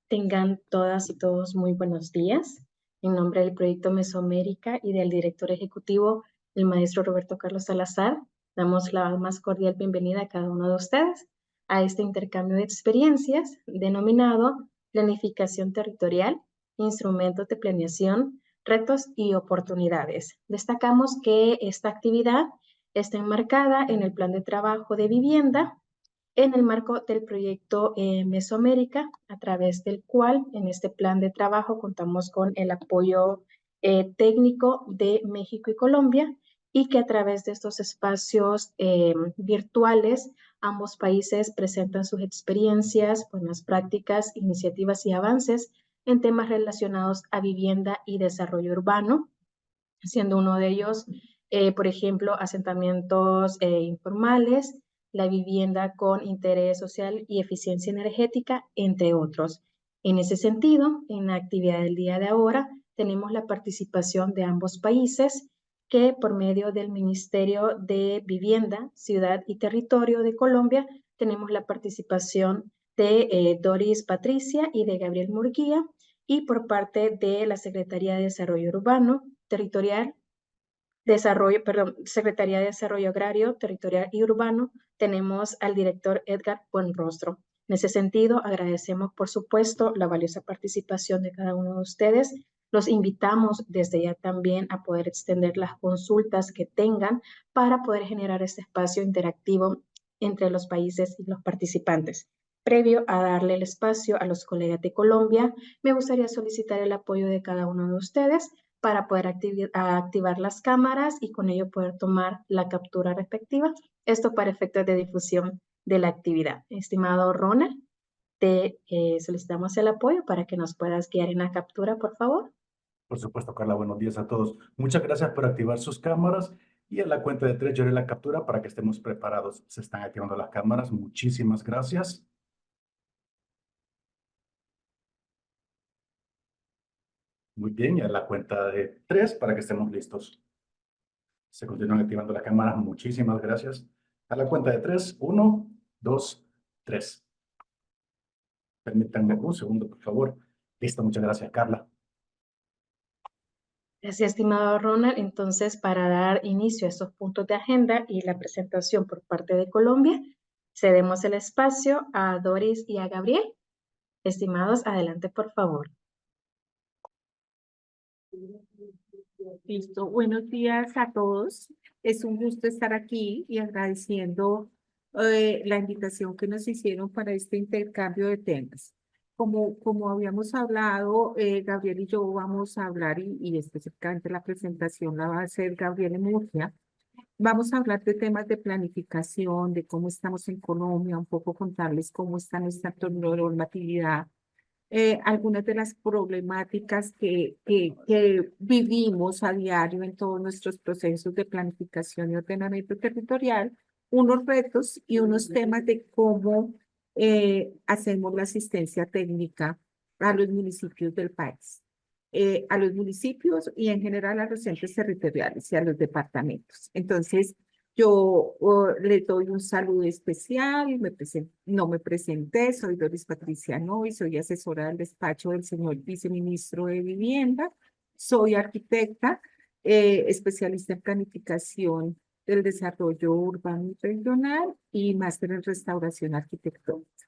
Tengan todas y todos muy buenos días. En nombre del proyecto Mesoamérica y del director ejecutivo, el maestro Roberto Carlos Salazar, damos la más cordial bienvenida a cada uno de ustedes a este intercambio de experiencias denominado Planificación Territorial, Instrumentos de Planeación, Retos y Oportunidades. Destacamos que esta actividad está enmarcada en el Plan de Trabajo de Vivienda en el marco del proyecto Mesoamérica, a través del cual en este plan de trabajo contamos con el apoyo técnico de México y Colombia, y que a través de estos espacios virtuales ambos países presentan sus experiencias, buenas prácticas, iniciativas y avances en temas relacionados a vivienda y desarrollo urbano, siendo uno de ellos, por ejemplo, asentamientos informales, la vivienda con interés social y eficiencia energética, entre otros. En ese sentido, en la actividad del día de ahora, tenemos la participación de ambos países que por medio del Ministerio de Vivienda, Ciudad y Territorio de Colombia, tenemos la participación de Doris Patricia y de Gabriel Murguía, y por parte de la Secretaría de Desarrollo Urbano, Territorial, Secretaría de Desarrollo Agrario, Territorial y Urbano, tenemos al director Edgar Buenrostro. En ese sentido, agradecemos, por supuesto, la valiosa participación de cada uno de ustedes. Los invitamos desde ya también a poder extender las consultas que tengan para poder generar este espacio interactivo entre los países y los participantes. Previo a darle el espacio a los colegas de Colombia, me gustaría solicitar el apoyo de cada uno de ustedes para poder activar las cámaras y con ello poder tomar la captura respectiva. Esto para efectos de difusión de la actividad. Estimado Ronald, te solicitamos el apoyo para que nos puedas guiar en la captura, por favor. Por supuesto, Carla, buenos días a todos. Muchas gracias por activar sus cámaras y a la cuenta de 3 yo haré la captura para que estemos preparados. Se están activando las cámaras. Muchísimas gracias. Muy bien, y a la cuenta de 3 para que estemos listos. Se continúan activando las cámaras. Muchísimas gracias. A la cuenta de 3, 1, 2, 3. Permítanme un segundo, por favor. Listo, muchas gracias, Carla. Gracias, estimado Ronald. Entonces, para dar inicio a estos puntos de agenda y la presentación por parte de Colombia, cedemos el espacio a Doris y a Gabriel. Estimados, adelante, por favor. Listo. Buenos días a todos. Es un gusto estar aquí y agradeciendo la invitación que nos hicieron para este intercambio de temas. Como habíamos hablado, Gabriel y yo vamos a hablar, y específicamente la presentación la va a hacer Gabriel Murcia. Vamos a hablar de temas de planificación, de cómo estamos en Colombia, un poco contarles cómo está nuestra normatividad, algunas de las problemáticas que vivimos a diario en todos nuestros procesos de planificación y ordenamiento territorial, unos retos y unos temas de cómo hacemos la asistencia técnica a los municipios del país, a los municipios y en general a los entes territoriales y a los departamentos. Entonces, yo les doy un saludo especial, no me presenté, soy Doris Patricia Noy, soy asesora del despacho del señor viceministro de Vivienda, soy arquitecta, especialista en planificación del desarrollo urbano y regional y máster en restauración arquitectónica.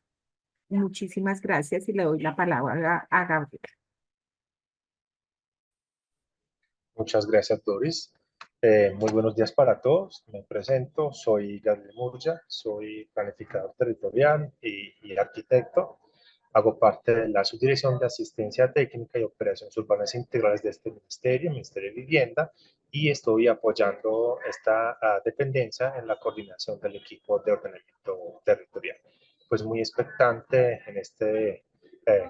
Muchísimas gracias y le doy la palabra a Gabriel. Muchas gracias, Doris. Muy buenos días para todos. Me presento, soy Gabriel Murcia, soy planificador territorial y arquitecto. Hago parte de la Subdirección de Asistencia Técnica y Operaciones Urbanas Integrales de este Ministerio, Ministerio de Vivienda, y estoy apoyando esta dependencia en la coordinación del equipo de ordenamiento territorial. Pues muy expectante en este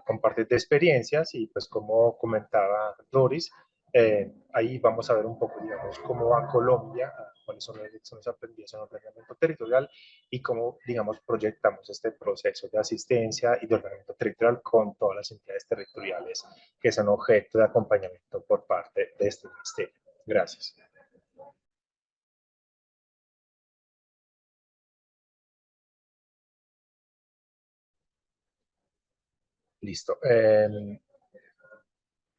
compartir de experiencias y pues como comentaba Doris, ahí vamos a ver un poco, digamos, cómo va Colombia, cuáles son las lecciones aprendidas en ordenamiento territorial y cómo, digamos, proyectamos este proceso de asistencia y de ordenamiento territorial con todas las entidades territoriales que son objeto de acompañamiento por parte de este ministerio. Gracias. Listo.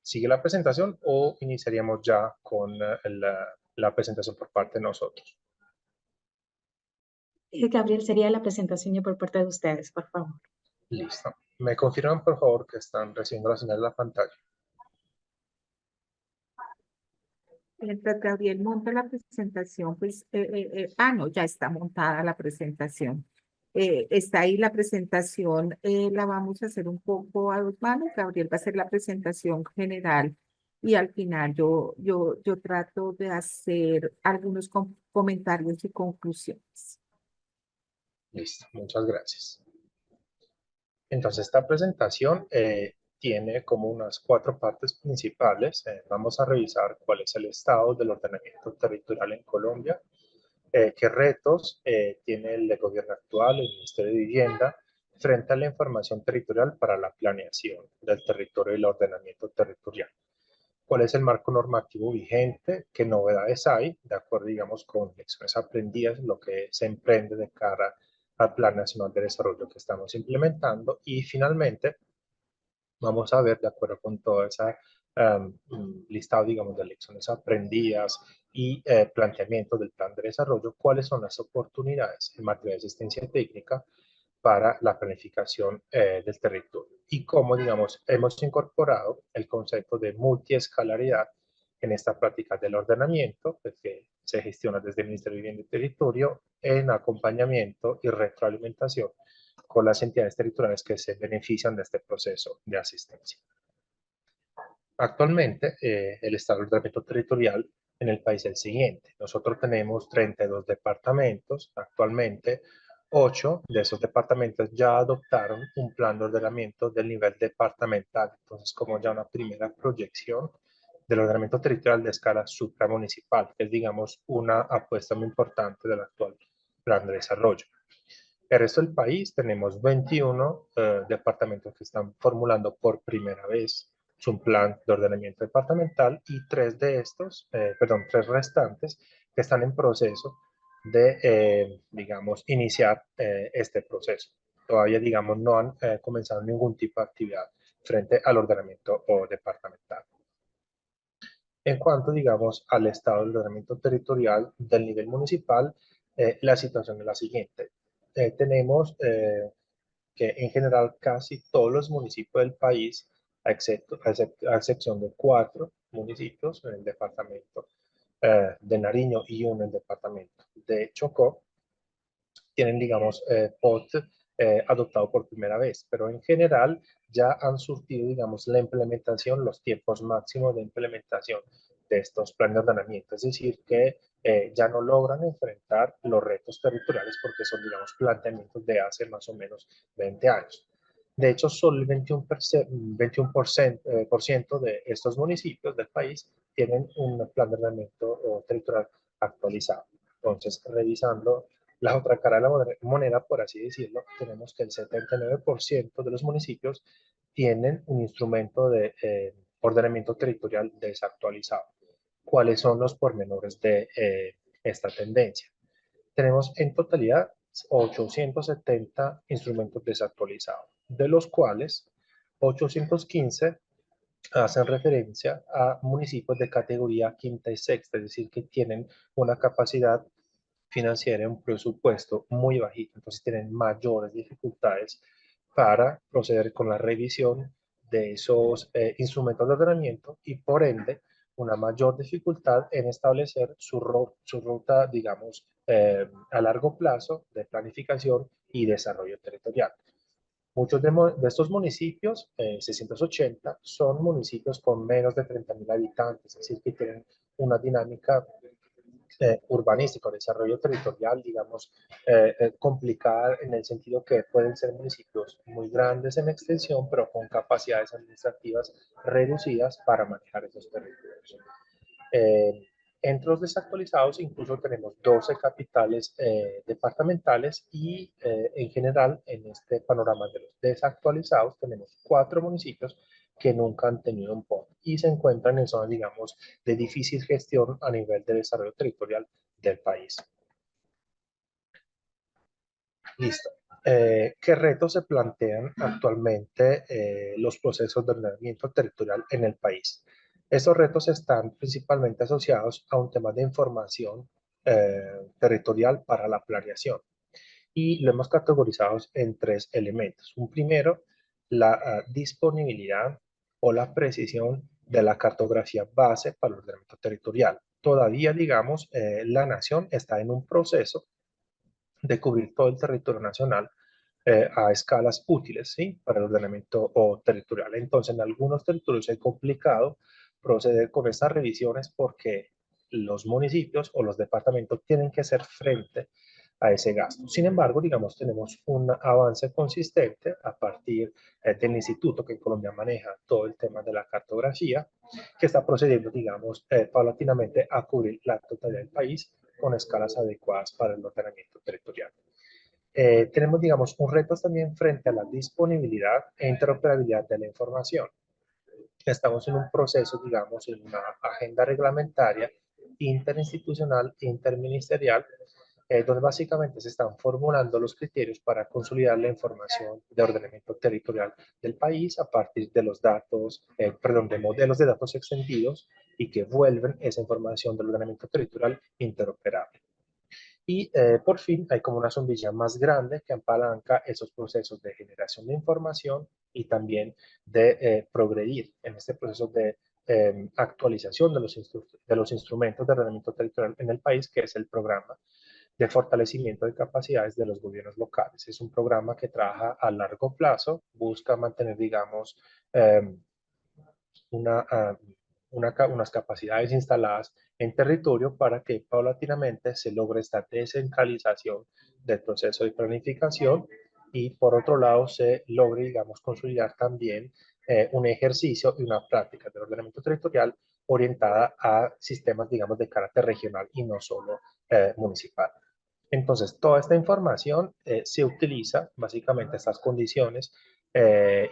¿Sigue la presentación o iniciaríamos ya con la presentación por parte de nosotros? Gabriel, sería la presentación ya por parte de ustedes, por favor. Listo. ¿Me confirman, por favor, que están recibiendo la señal de la pantalla? Mientras Gabriel monta la presentación, pues, no, ya está montada la presentación. Está ahí la presentación, la vamos a hacer un poco a dos manos. Gabriel va a hacer la presentación general y al final yo trato de hacer algunos comentarios y conclusiones. Listo, muchas gracias. Entonces, esta presentación tiene como unas 4 partes principales. Vamos a revisar cuál es el estado del ordenamiento territorial en Colombia, qué retos tiene el gobierno actual, el Ministerio de Vivienda, frente a la información territorial para la planeación del territorio y el ordenamiento territorial. ¿Cuál es el marco normativo vigente? ¿Qué novedades hay? De acuerdo, digamos, con lecciones aprendidas, lo que se emprende de cara al Plan Nacional de Desarrollo que estamos implementando. Y finalmente, vamos a ver, de acuerdo con todo ese listado, digamos, de lecciones aprendidas y planteamiento del plan de desarrollo, cuáles son las oportunidades en materia de asistencia técnica para la planificación del territorio y cómo, digamos, hemos incorporado el concepto de multiescalaridad en esta práctica del ordenamiento, pues, que se gestiona desde el Ministerio de Vivienda y Territorio en acompañamiento y retroalimentación con las entidades territoriales que se benefician de este proceso de asistencia. Actualmente, el estado de ordenamiento territorial en el país es el siguiente. Nosotros tenemos 32 departamentos. Actualmente, 8 de esos departamentos ya adoptaron un plan de ordenamiento del nivel departamental. Entonces, como ya una primera proyección del ordenamiento territorial de escala supramunicipal, que es, digamos, una apuesta muy importante del actual plan de desarrollo. El resto del país tenemos 21 departamentos que están formulando por primera vez su plan de ordenamiento departamental y 3 de estos, 3 restantes que están en proceso de, digamos, iniciar este proceso. Todavía, digamos, no han comenzado ningún tipo de actividad frente al ordenamiento departamental. En cuanto, digamos, al estado del ordenamiento territorial del nivel municipal, la situación es la siguiente. Tenemos que en general casi todos los municipios del país, a excepción de 4 municipios en el departamento de Nariño y uno en el departamento de Chocó, tienen, digamos, POT adoptado por primera vez, pero en general ya han surtido, digamos, la implementación, los tiempos máximos de implementación de estos planes de ordenamiento, es decir, que ya no logran enfrentar los retos territoriales porque son, digamos, planteamientos de hace más o menos 20 años. De hecho, solo el 21% de estos municipios del país tienen un plan de ordenamiento territorial actualizado. Entonces, revisando la otra cara de la moneda, por así decirlo, tenemos que el 79% de los municipios tienen un instrumento de ordenamiento territorial desactualizado. ¿Cuáles son los pormenores de esta tendencia? Tenemos en totalidad 870 instrumentos desactualizados, de los cuales 815 hacen referencia a municipios de categoría quinta y sexta, es decir, que tienen una capacidad financiera, un presupuesto muy bajito, entonces tienen mayores dificultades para proceder con la revisión de esos instrumentos de ordenamiento y por ende una mayor dificultad en establecer su ruta, digamos, a largo plazo de planificación y desarrollo territorial. Muchos de estos municipios, 680, son municipios con menos de 30.000 habitantes, es decir, que tienen una dinámica urbanística o desarrollo territorial, digamos, complicada en el sentido que pueden ser municipios muy grandes en extensión, pero con capacidades administrativas reducidas para manejar esos territorios. Entre los desactualizados incluso tenemos 12 capitales departamentales y en general en este panorama de los desactualizados tenemos 4 municipios que nunca han tenido un POT y se encuentran en zonas, digamos, de difícil gestión a nivel de desarrollo territorial del país. Listo. ¿Qué retos se plantean actualmente los procesos de ordenamiento territorial en el país? Estos retos están principalmente asociados a un tema de información territorial para la planeación y lo hemos categorizado en tres elementos. Un primero, la disponibilidad o la precisión de la cartografía base para el ordenamiento territorial. Todavía, digamos, la nación está en un proceso de cubrir todo el territorio nacional a escalas útiles, ¿sí? Para el ordenamiento territorial. Entonces, en algunos territorios es complicado proceder con estas revisiones porque los municipios o los departamentos tienen que hacer frente a ese gasto. Sin embargo, digamos, tenemos un avance consistente a partir del instituto que en Colombia maneja todo el tema de la cartografía, que está procediendo, digamos, paulatinamente a cubrir la totalidad del país con escalas adecuadas para el ordenamiento territorial. Tenemos, digamos, un reto también frente a la disponibilidad e interoperabilidad de la información. Estamos en un proceso, digamos, en una agenda reglamentaria interinstitucional, interministerial, donde básicamente se están formulando los criterios para consolidar la información de ordenamiento territorial del país a partir de los datos, de modelos de datos extendidos y que vuelven esa información del ordenamiento territorial interoperable. Y por fin hay como una sombrilla más grande que apalanca esos procesos de generación de información y también de progredir en este proceso de actualización de los instrumentos de ordenamiento territorial en el país, que es el programa de fortalecimiento de capacidades de los gobiernos locales. Es un programa que trabaja a largo plazo, busca mantener, digamos, una, unas capacidades instaladas en territorio para que paulatinamente se logre esta descentralización del proceso de planificación y por otro lado se logre, digamos, consolidar también un ejercicio y una práctica del ordenamiento territorial orientada a sistemas, digamos, de carácter regional y no solo municipal. Entonces, toda esta información se utiliza, básicamente estas condiciones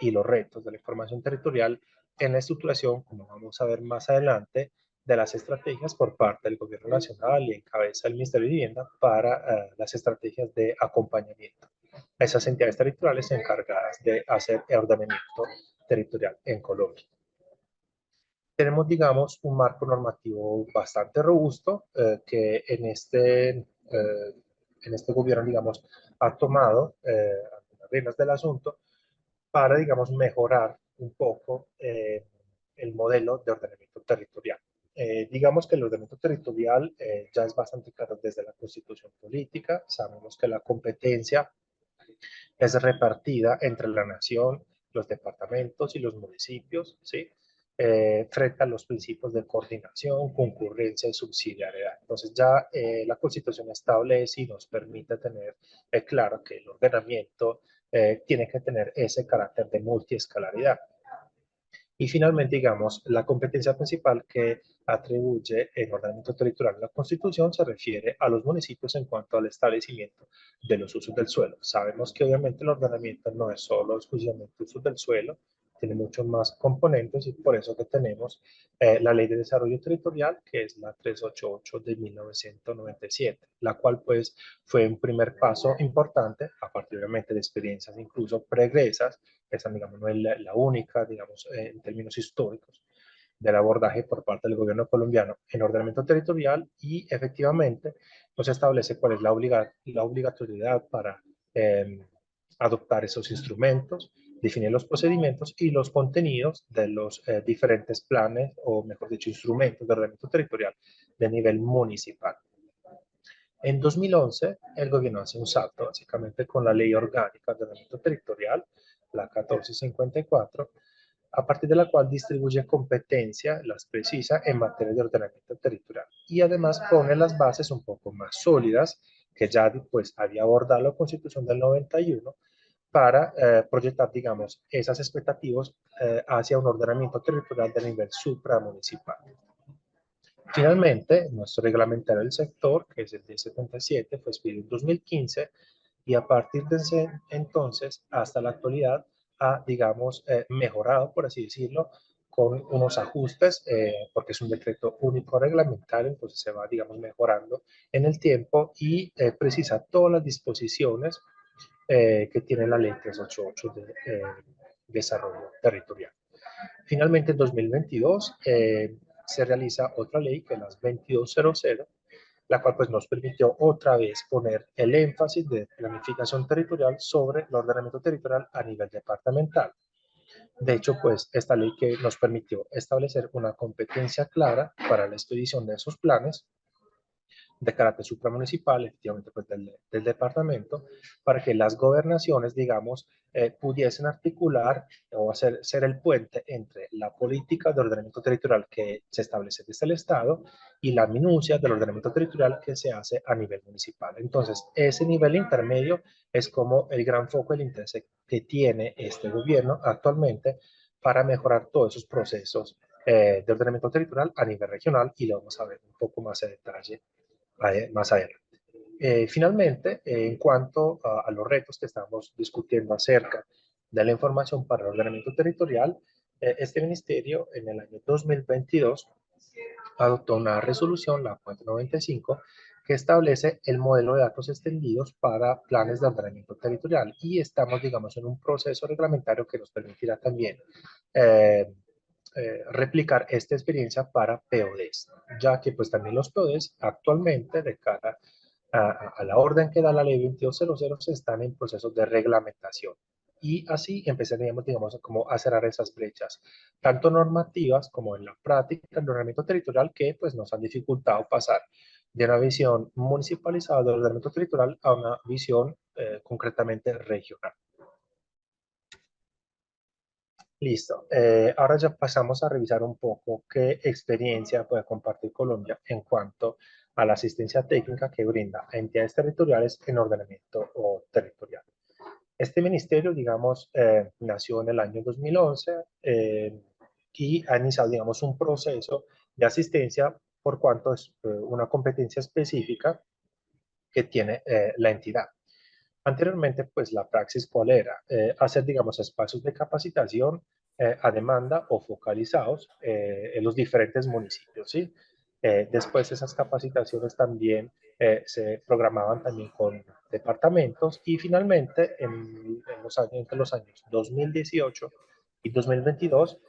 y los retos de la información territorial en la estructuración, como vamos a ver más adelante, de las estrategias por parte del Gobierno Nacional y en cabeza del Ministerio de Vivienda para las estrategias de acompañamiento a esas entidades territoriales encargadas de hacer el ordenamiento territorial en Colombia. Tenemos, digamos, un marco normativo bastante robusto que en este gobierno, digamos, ha tomado las riendas del asunto para, digamos, mejorar un poco el modelo de ordenamiento territorial. Digamos que el ordenamiento territorial ya es bastante claro desde la Constitución política. Sabemos que la competencia es repartida entre la nación, los departamentos y los municipios, ¿sí? Frente a los principios de coordinación, concurrencia y subsidiariedad. Entonces ya la Constitución establece y nos permite tener claro que el ordenamiento tiene que tener ese carácter de multiescalaridad. Y finalmente, digamos, la competencia principal que atribuye el ordenamiento territorial en la Constitución se refiere a los municipios en cuanto al establecimiento de los usos del suelo. Sabemos que obviamente el ordenamiento no es solo exclusivamente usos del suelo, tiene muchos más componentes y por eso que tenemos la Ley de Desarrollo Territorial, que es la 388 de 1997, la cual pues fue un primer paso importante, a partir obviamente de experiencias incluso pregresas. Esa, digamos, no es la única, digamos, en términos históricos, del abordaje por parte del gobierno colombiano en ordenamiento territorial y efectivamente nos establece cuál es la obligatoriedad para adoptar esos instrumentos, definir los procedimientos y los contenidos de los diferentes planes o, mejor dicho, instrumentos de ordenamiento territorial de nivel municipal. En 2011, el gobierno hace un salto, básicamente con la Ley Orgánica de Ordenamiento Territorial, la 1454, a partir de la cual distribuye competencia, las precisa en materia de ordenamiento territorial y además pone las bases un poco más sólidas que ya pues había abordado la Constitución del 91 para proyectar, digamos, esas expectativas hacia un ordenamiento territorial de nivel supramunicipal. Finalmente, nuestro reglamentario del sector, que es el 1077, fue expedido en 2015 y a partir de ese entonces hasta la actualidad ha, digamos, mejorado, por así decirlo, con unos ajustes, porque es un decreto único reglamentario, entonces se va, digamos, mejorando en el tiempo y precisa todas las disposiciones que tiene la ley 388 de desarrollo territorial. Finalmente, en 2022 se realiza otra ley, que es la 2200, la cual pues nos permitió otra vez poner el énfasis de planificación territorial sobre el ordenamiento territorial a nivel departamental. De hecho, pues esta ley que nos permitió establecer una competencia clara para la expedición de esos planes de carácter supramunicipal, efectivamente pues del departamento, para que las gobernaciones, digamos, pudiesen articular o ser el puente entre la política de ordenamiento territorial que se establece desde el Estado y la minucia del ordenamiento territorial que se hace a nivel municipal. Entonces, ese nivel intermedio es como el gran foco del interés que tiene este gobierno actualmente para mejorar todos esos procesos de ordenamiento territorial a nivel regional, y lo vamos a ver un poco más en detalle más adelante. Finalmente, en cuanto a los retos que estamos discutiendo acerca de la información para el ordenamiento territorial, este ministerio en el año 2022 adoptó una resolución, la 495, que establece el modelo de datos extendidos para planes de ordenamiento territorial, y estamos, digamos, en un proceso reglamentario que nos permitirá también replicar esta experiencia para PODs, ya que pues también los PODs actualmente, de cara a la orden que da la ley 2200, están en procesos de reglamentación, y así empezaríamos, digamos, como a cerrar esas brechas, tanto normativas como en la práctica del ordenamiento territorial, que pues nos han dificultado pasar de una visión municipalizada del ordenamiento territorial a una visión concretamente regional. Listo. Ahora ya pasamos a revisar un poco qué experiencia puede compartir Colombia en cuanto a la asistencia técnica que brinda a entidades territoriales en ordenamiento o territorial. Este ministerio, digamos, nació en el año 2011 y ha iniciado, digamos, un proceso de asistencia por cuanto es una competencia específica que tiene la entidad. Anteriormente, pues la praxis, ¿cuál era? Hacer, digamos, espacios de capacitación a demanda o focalizados en los diferentes municipios, ¿sí? Después esas capacitaciones también se programaban también con departamentos, y finalmente entre los años 2018 y 2022,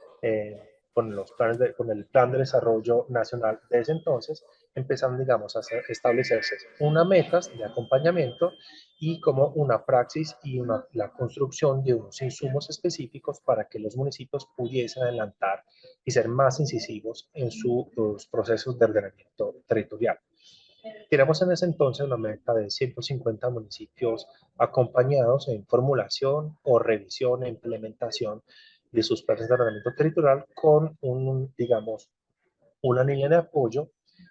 con el Plan de Desarrollo Nacional de ese entonces, empezaron, digamos, a establecerse unas metas de acompañamiento y como una praxis y la construcción de unos insumos específicos para que los municipios pudiesen adelantar y ser más incisivos en sus procesos de ordenamiento territorial. Tenemos en ese entonces una meta de 150 municipios acompañados en formulación o revisión e implementación de sus planes de ordenamiento territorial, con digamos, una línea de apoyo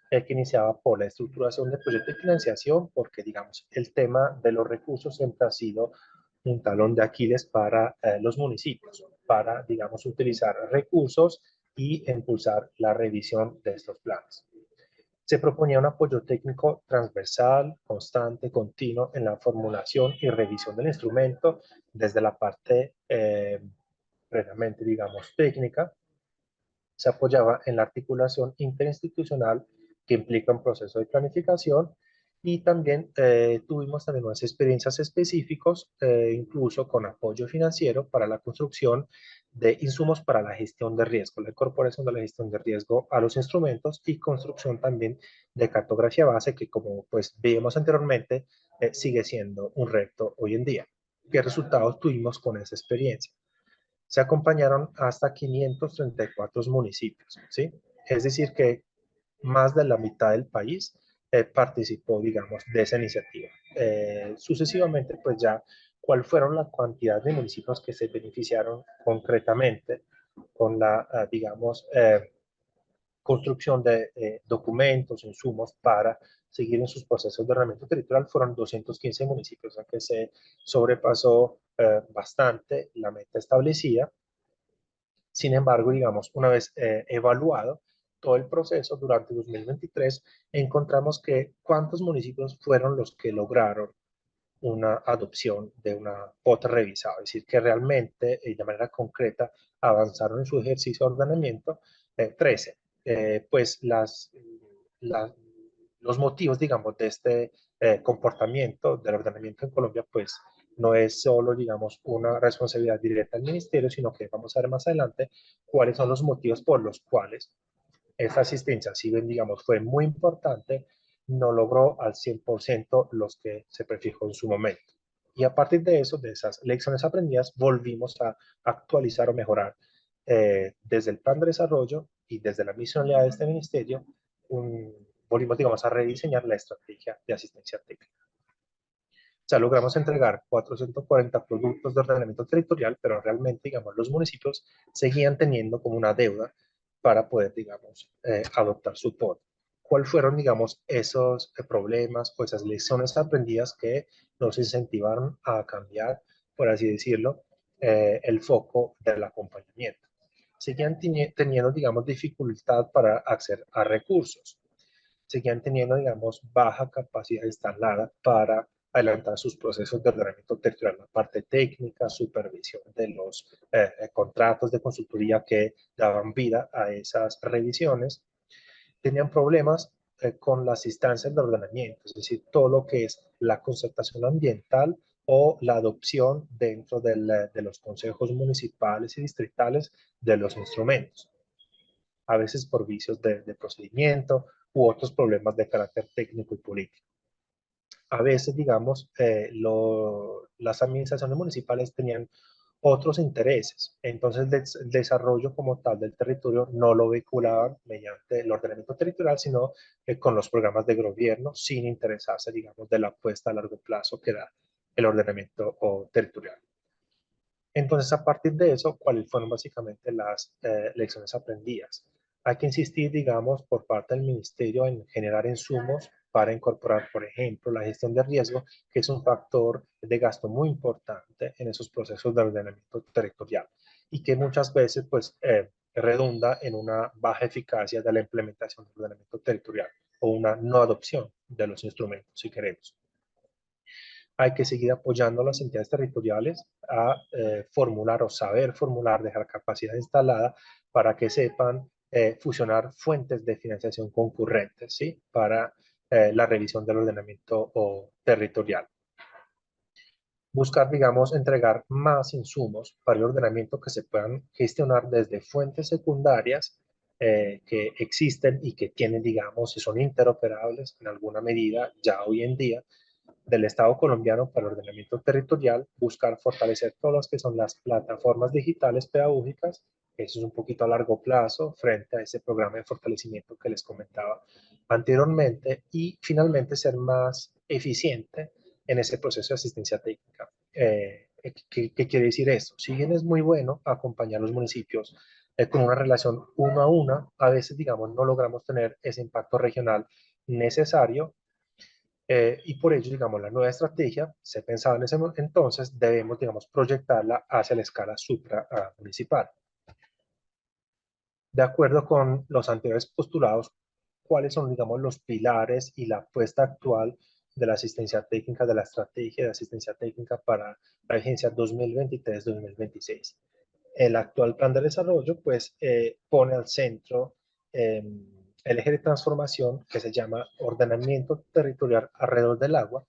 que iniciaba por la estructuración de proyectos de financiación, porque, digamos, el tema de los recursos siempre ha sido un talón de Aquiles para los municipios, para, digamos, utilizar recursos y impulsar la revisión de estos planes. Se proponía un apoyo técnico transversal, constante, continuo en la formulación y revisión del instrumento, desde la parte previamente, digamos, técnica. Se apoyaba en la articulación interinstitucional que implica un proceso de planificación, y también tuvimos también unas experiencias específicas, incluso con apoyo financiero para la construcción de insumos para la gestión de riesgo, la incorporación de la gestión de riesgo a los instrumentos, y construcción también de cartografía base, que, como pues vimos anteriormente, sigue siendo un reto hoy en día. ¿Qué resultados tuvimos con esa experiencia? Se acompañaron hasta 534 municipios, ¿sí? Es decir, que más de la mitad del país participó, digamos, de esa iniciativa. Sucesivamente, pues ya, ¿cuál fueron la cantidad de municipios que se beneficiaron concretamente con la, digamos, construcción de documentos, insumos para seguir en sus procesos de ordenamiento territorial? Fueron 215 municipios, o sea que se sobrepasó bastante la meta establecida. Sin embargo, digamos, una vez evaluado todo el proceso durante 2023, encontramos que cuántos municipios fueron los que lograron una adopción de una POT revisada, es decir, que realmente de manera concreta avanzaron en su ejercicio de ordenamiento. 13. Pues los motivos, digamos, de este comportamiento del ordenamiento en Colombia, pues no es solo, digamos, una responsabilidad directa del ministerio, sino que vamos a ver más adelante cuáles son los motivos por los cuales esta asistencia, si bien, digamos, fue muy importante, no logró al 100% los que se prefijó en su momento. Y a partir de eso, de esas lecciones aprendidas, volvimos a actualizar o mejorar desde el plan de desarrollo y desde la misionalidad de este ministerio, volvimos, digamos, a rediseñar la estrategia de asistencia técnica. O sea, logramos entregar 440 productos de ordenamiento territorial, pero realmente, digamos, los municipios seguían teniendo como una deuda para poder, digamos, adoptar su POT. ¿Cuáles fueron, digamos, esos problemas o esas lecciones aprendidas que nos incentivaron a cambiar, por así decirlo, el foco del acompañamiento? Seguían teniendo, digamos, dificultad para acceder a recursos. Seguían teniendo, digamos, baja capacidad instalada para adelantar sus procesos de ordenamiento territorial, la parte técnica, supervisión de los contratos de consultoría que daban vida a esas revisiones. Tenían problemas con las instancias de ordenamiento, es decir, todo lo que es la concertación ambiental o la adopción dentro de los consejos municipales y distritales de los instrumentos, a veces por vicios de procedimiento u otros problemas de carácter técnico y político. A veces, digamos, las administraciones municipales tenían otros intereses. Entonces, el desarrollo como tal del territorio no lo vehiculaban mediante el ordenamiento territorial, sino con los programas de gobierno, sin interesarse, digamos, de la apuesta a largo plazo que da el ordenamiento territorial. Entonces, a partir de eso, ¿cuáles fueron básicamente las lecciones aprendidas? Hay que insistir, digamos, por parte del ministerio en generar insumos para incorporar, por ejemplo, la gestión de riesgo, que es un factor de gasto muy importante en esos procesos de ordenamiento territorial y que muchas veces, pues, redunda en una baja eficacia de la implementación del ordenamiento territorial o una no adopción de los instrumentos, si queremos. Hay que seguir apoyando a las entidades territoriales a formular o saber formular, dejar capacidad instalada para que sepan fusionar fuentes de financiación concurrentes, ¿sí? Para la revisión del ordenamiento territorial. Buscar, digamos, entregar más insumos para el ordenamiento que se puedan gestionar desde fuentes secundarias que existen y que tienen, digamos, y son interoperables en alguna medida ya hoy en día del Estado colombiano para el ordenamiento territorial, buscar fortalecer todas las que son las plataformas digitales pedagógicas, eso es un poquito a largo plazo frente a ese programa de fortalecimiento que les comentaba anteriormente, y finalmente ser más eficiente en ese proceso de asistencia técnica. ¿Qué quiere decir esto? Si bien es muy bueno acompañar a los municipios con una relación uno a uno, a veces, digamos, no logramos tener ese impacto regional necesario. Y por ello, digamos, la nueva estrategia, se pensaba en ese entonces, debemos, digamos, proyectarla hacia la escala supramunicipal. De acuerdo con los anteriores postulados, ¿cuáles son, digamos, los pilares y la apuesta actual de la asistencia técnica, de la estrategia de asistencia técnica para la vigencia 2023-2026? El actual plan de desarrollo, pues, pone al centro el eje de transformación que se llama ordenamiento territorial alrededor del agua,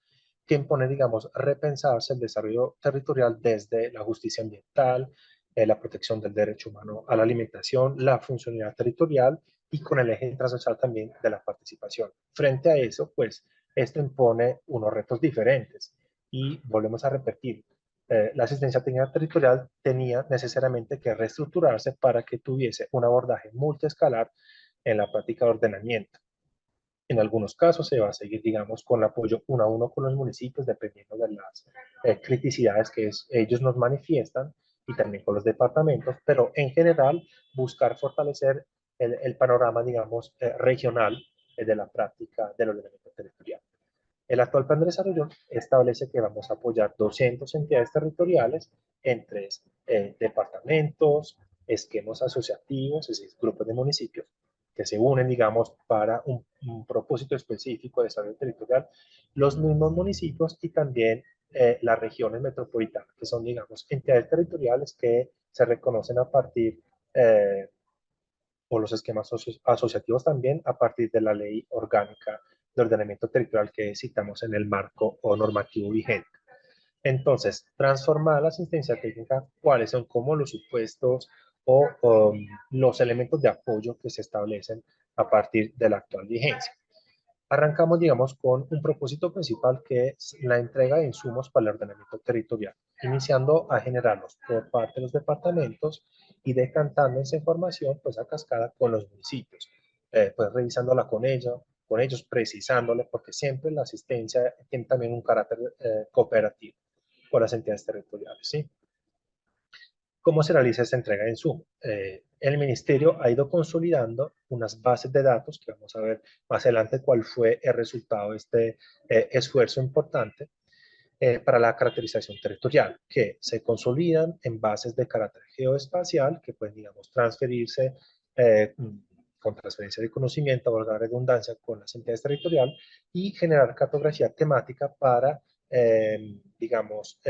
que impone, digamos, repensarse el desarrollo territorial desde la justicia ambiental, la protección del derecho humano a la alimentación, la funcionalidad territorial y con el eje transversal también de la participación. Frente a eso, pues, esto impone unos retos diferentes y volvemos a repetir, la asistencia técnica territorial tenía necesariamente que reestructurarse para que tuviese un abordaje multiescalar en la práctica de ordenamiento. En algunos casos se va a seguir, digamos, con el apoyo uno a uno con los municipios, dependiendo de las criticidades que ellos nos manifiestan, y también con los departamentos, pero en general buscar fortalecer el panorama, digamos, regional de la práctica del ordenamiento territorial. El actual plan de desarrollo establece que vamos a apoyar 200 entidades territoriales en 3 departamentos, esquemas asociativos, es decir, grupos de municipios que se unen, digamos, para un propósito específico de desarrollo territorial, los mismos municipios y también las regiones metropolitanas, que son, digamos, entidades territoriales que se reconocen a partir, o los esquemas asociativos también, a partir de la ley orgánica de ordenamiento territorial que citamos en el marco o normativo vigente. Entonces, transformar la asistencia técnica, cuáles son como los supuestos o los elementos de apoyo que se establecen a partir de la actual vigencia. Arrancamos, digamos, con un propósito principal que es la entrega de insumos para el ordenamiento territorial, iniciando a generarlos por parte de los departamentos y decantando esa información, pues a cascada con los municipios, pues revisándola con ellos, precisándole, porque siempre la asistencia tiene también un carácter cooperativo con las entidades territoriales, ¿sí? ¿Cómo se realiza esta entrega de insumos? El ministerio ha ido consolidando unas bases de datos, que vamos a ver más adelante cuál fue el resultado de este esfuerzo importante para la caracterización territorial, que se consolidan en bases de carácter geoespacial, que pueden, digamos, transferirse con transferencia de conocimiento, valga la redundancia, con las entidades territoriales, y generar cartografía temática para digamos,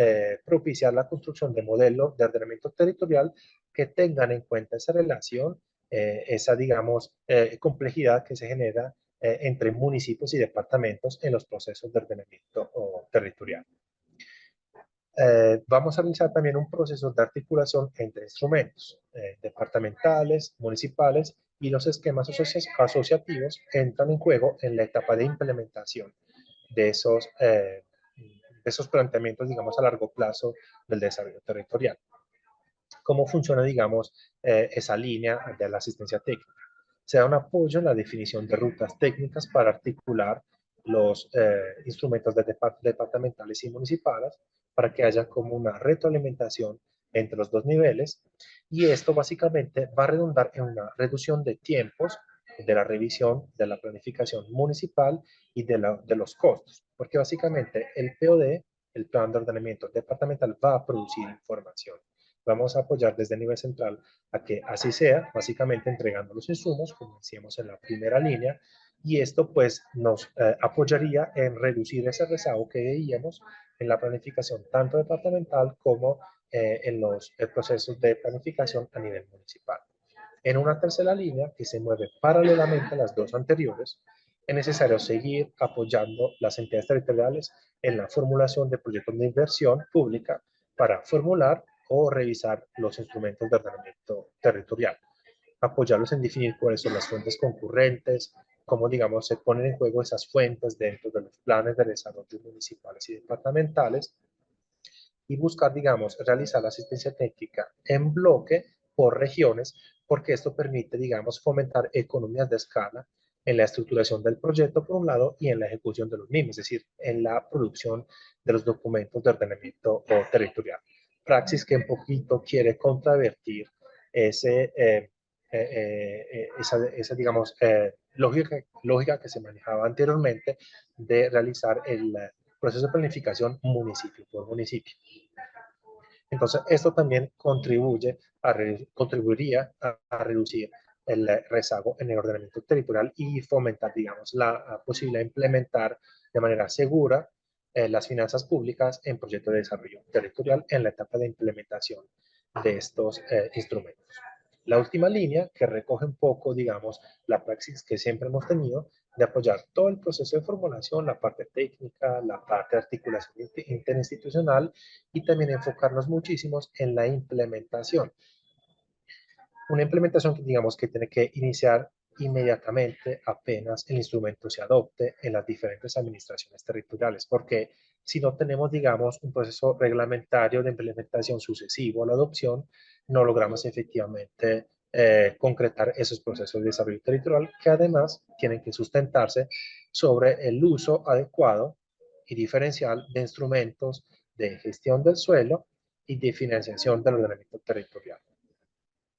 propiciar la construcción de modelos de ordenamiento territorial que tengan en cuenta esa relación, esa, digamos, complejidad que se genera entre municipios y departamentos en los procesos de ordenamiento territorial. Vamos a realizar también un proceso de articulación entre instrumentos departamentales, municipales y los esquemas asociativos entran en juego en la etapa de implementación de esos planteamientos, digamos, a largo plazo del desarrollo territorial. ¿Cómo funciona, digamos, esa línea de la asistencia técnica? Se da un apoyo en la definición de rutas técnicas para articular los instrumentos departamentales y municipales para que haya como una retroalimentación entre los dos niveles, y esto básicamente va a redundar en una reducción de tiempos de la revisión de la planificación municipal y de los costos, porque básicamente el POD, el Plan de Ordenamiento Departamental, va a producir información. Vamos a apoyar desde el nivel central a que así sea, básicamente entregando los insumos, como decíamos en la primera línea, y esto pues nos apoyaría en reducir ese rezago que veíamos en la planificación tanto departamental como en los procesos de planificación a nivel municipal. En una tercera línea, que se mueve paralelamente a las dos anteriores, es necesario seguir apoyando las entidades territoriales en la formulación de proyectos de inversión pública para formular o revisar los instrumentos de ordenamiento territorial. Apoyarlos en definir cuáles son las fuentes concurrentes, cómo, digamos, se ponen en juego esas fuentes dentro de los planes de desarrollo municipales y departamentales, y buscar, digamos, realizar la asistencia técnica en bloque por regiones, porque esto permite, digamos, fomentar economías de escala en la estructuración del proyecto por un lado y en la ejecución de los mismos, es decir, en la producción de los documentos de ordenamiento territorial. Praxis que un poquito quiere contravertir esa digamos, lógica que se manejaba anteriormente de realizar el proceso de planificación municipio por municipio. Entonces, esto también contribuiría a reducir el rezago en el ordenamiento territorial y fomentar, digamos, la posibilidad de implementar de manera segura las finanzas públicas en proyectos de desarrollo territorial en la etapa de implementación de estos instrumentos. La última línea, que recoge un poco, digamos, la praxis que siempre hemos tenido de apoyar todo el proceso de formulación, la parte técnica, la parte de articulación interinstitucional, y también enfocarnos muchísimo en la implementación. Una implementación que, digamos, que tiene que iniciar inmediatamente apenas el instrumento se adopte en las diferentes administraciones territoriales, porque si no tenemos, digamos, un proceso reglamentario de implementación sucesivo a la adopción, no logramos efectivamente concretar esos procesos de desarrollo territorial, que además tienen que sustentarse sobre el uso adecuado y diferencial de instrumentos de gestión del suelo y de financiación del ordenamiento territorial.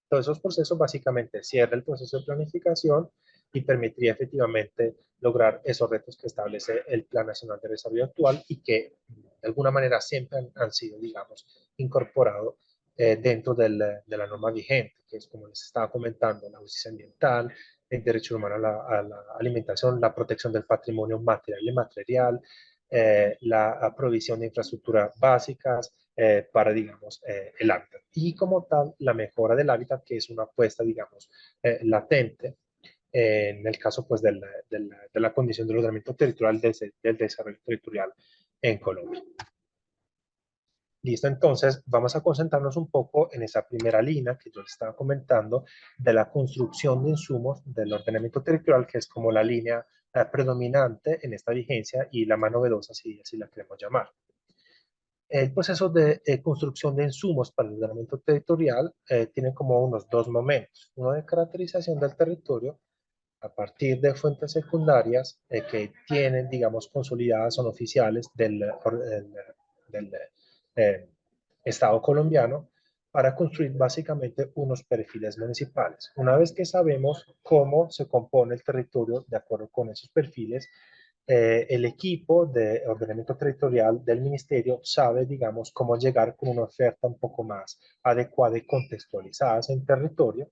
Todos esos procesos básicamente cierra el proceso de planificación y permitiría efectivamente lograr esos retos que establece el Plan Nacional de Desarrollo actual y que de alguna manera siempre han sido, digamos, incorporados dentro de la norma vigente, que es, como les estaba comentando, la justicia ambiental, el derecho humano a la alimentación, la protección del patrimonio material y inmaterial, la provisión de infraestructuras básicas, para, digamos, el hábitat. Y como tal, la mejora del hábitat, que es una apuesta, digamos, latente, en el caso, pues, de la condición del ordenamiento territorial, del desarrollo territorial en Colombia. Listo, entonces vamos a concentrarnos un poco en esa primera línea que yo les estaba comentando de la construcción de insumos del ordenamiento territorial, que es como la línea predominante en esta vigencia y la más novedosa, si así la queremos llamar. El proceso de construcción de insumos para el ordenamiento territorial tiene como unos dos momentos. Uno de caracterización del territorio a partir de fuentes secundarias que tienen, digamos, consolidadas, son oficiales del eh, Estado colombiano, para construir básicamente unos perfiles municipales. Una vez que sabemos cómo se compone el territorio de acuerdo con esos perfiles, el equipo de ordenamiento territorial del ministerio sabe, digamos, cómo llegar con una oferta un poco más adecuada y contextualizada en territorio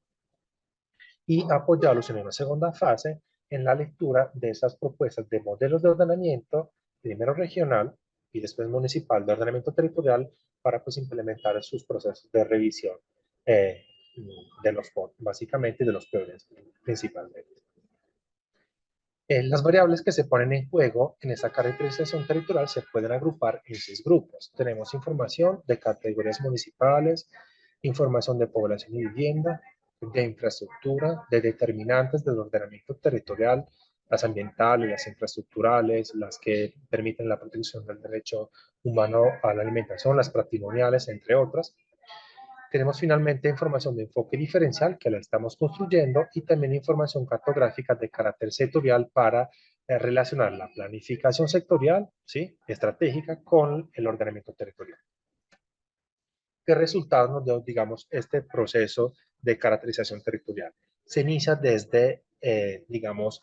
y apoyarlos en una segunda fase en la lectura de esas propuestas de modelos de ordenamiento, primero regional y después municipal de ordenamiento territorial, para pues implementar sus procesos de revisión de los fondos, básicamente de los peores principalmente. Las variables que se ponen en juego en esa caracterización territorial se pueden agrupar en 6 grupos. Tenemos información de categorías municipales, información de población y vivienda, de infraestructura, de determinantes del ordenamiento territorial, las ambientales, las infraestructurales, las que permiten la protección del derecho humano a la alimentación, las patrimoniales, entre otras. Tenemos finalmente información de enfoque diferencial que la estamos construyendo y también información cartográfica de carácter sectorial para relacionar la planificación sectorial, ¿sí?, estratégica con el ordenamiento territorial. ¿Qué resultados nos dio, digamos, este proceso de caracterización territorial? Se inicia desde, digamos,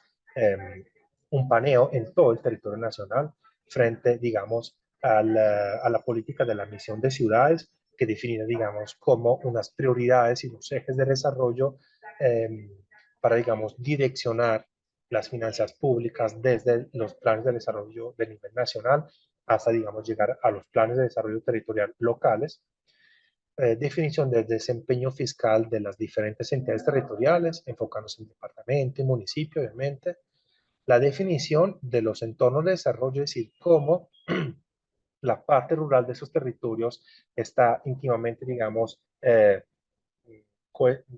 un paneo en todo el territorio nacional frente, digamos, a la política de la misión de ciudades, que define, digamos, como unas prioridades y los ejes de desarrollo para, digamos, direccionar las finanzas públicas desde los planes de desarrollo de nivel nacional hasta, digamos, llegar a los planes de desarrollo territorial locales. Definición del desempeño fiscal de las diferentes entidades territoriales, enfocándose en departamento y municipio, obviamente. La definición de los entornos de desarrollo, es decir, cómo la parte rural de esos territorios está íntimamente, digamos,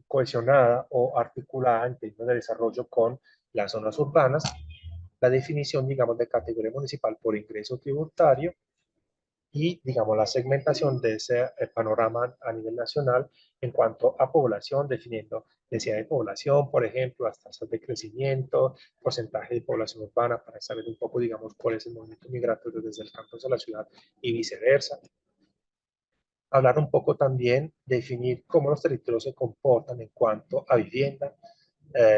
cohesionada o articulada en términos de desarrollo con las zonas urbanas. La definición, digamos, de categoría municipal por ingreso tributario y, digamos, la segmentación de ese panorama a nivel nacional en cuanto a población, definiendo densidad de población, por ejemplo, las tasas de crecimiento, porcentaje de población urbana, para saber un poco, digamos, cuál es el movimiento migratorio desde el campo a la ciudad y viceversa. Hablar un poco también, definir cómo los territorios se comportan en cuanto a vivienda,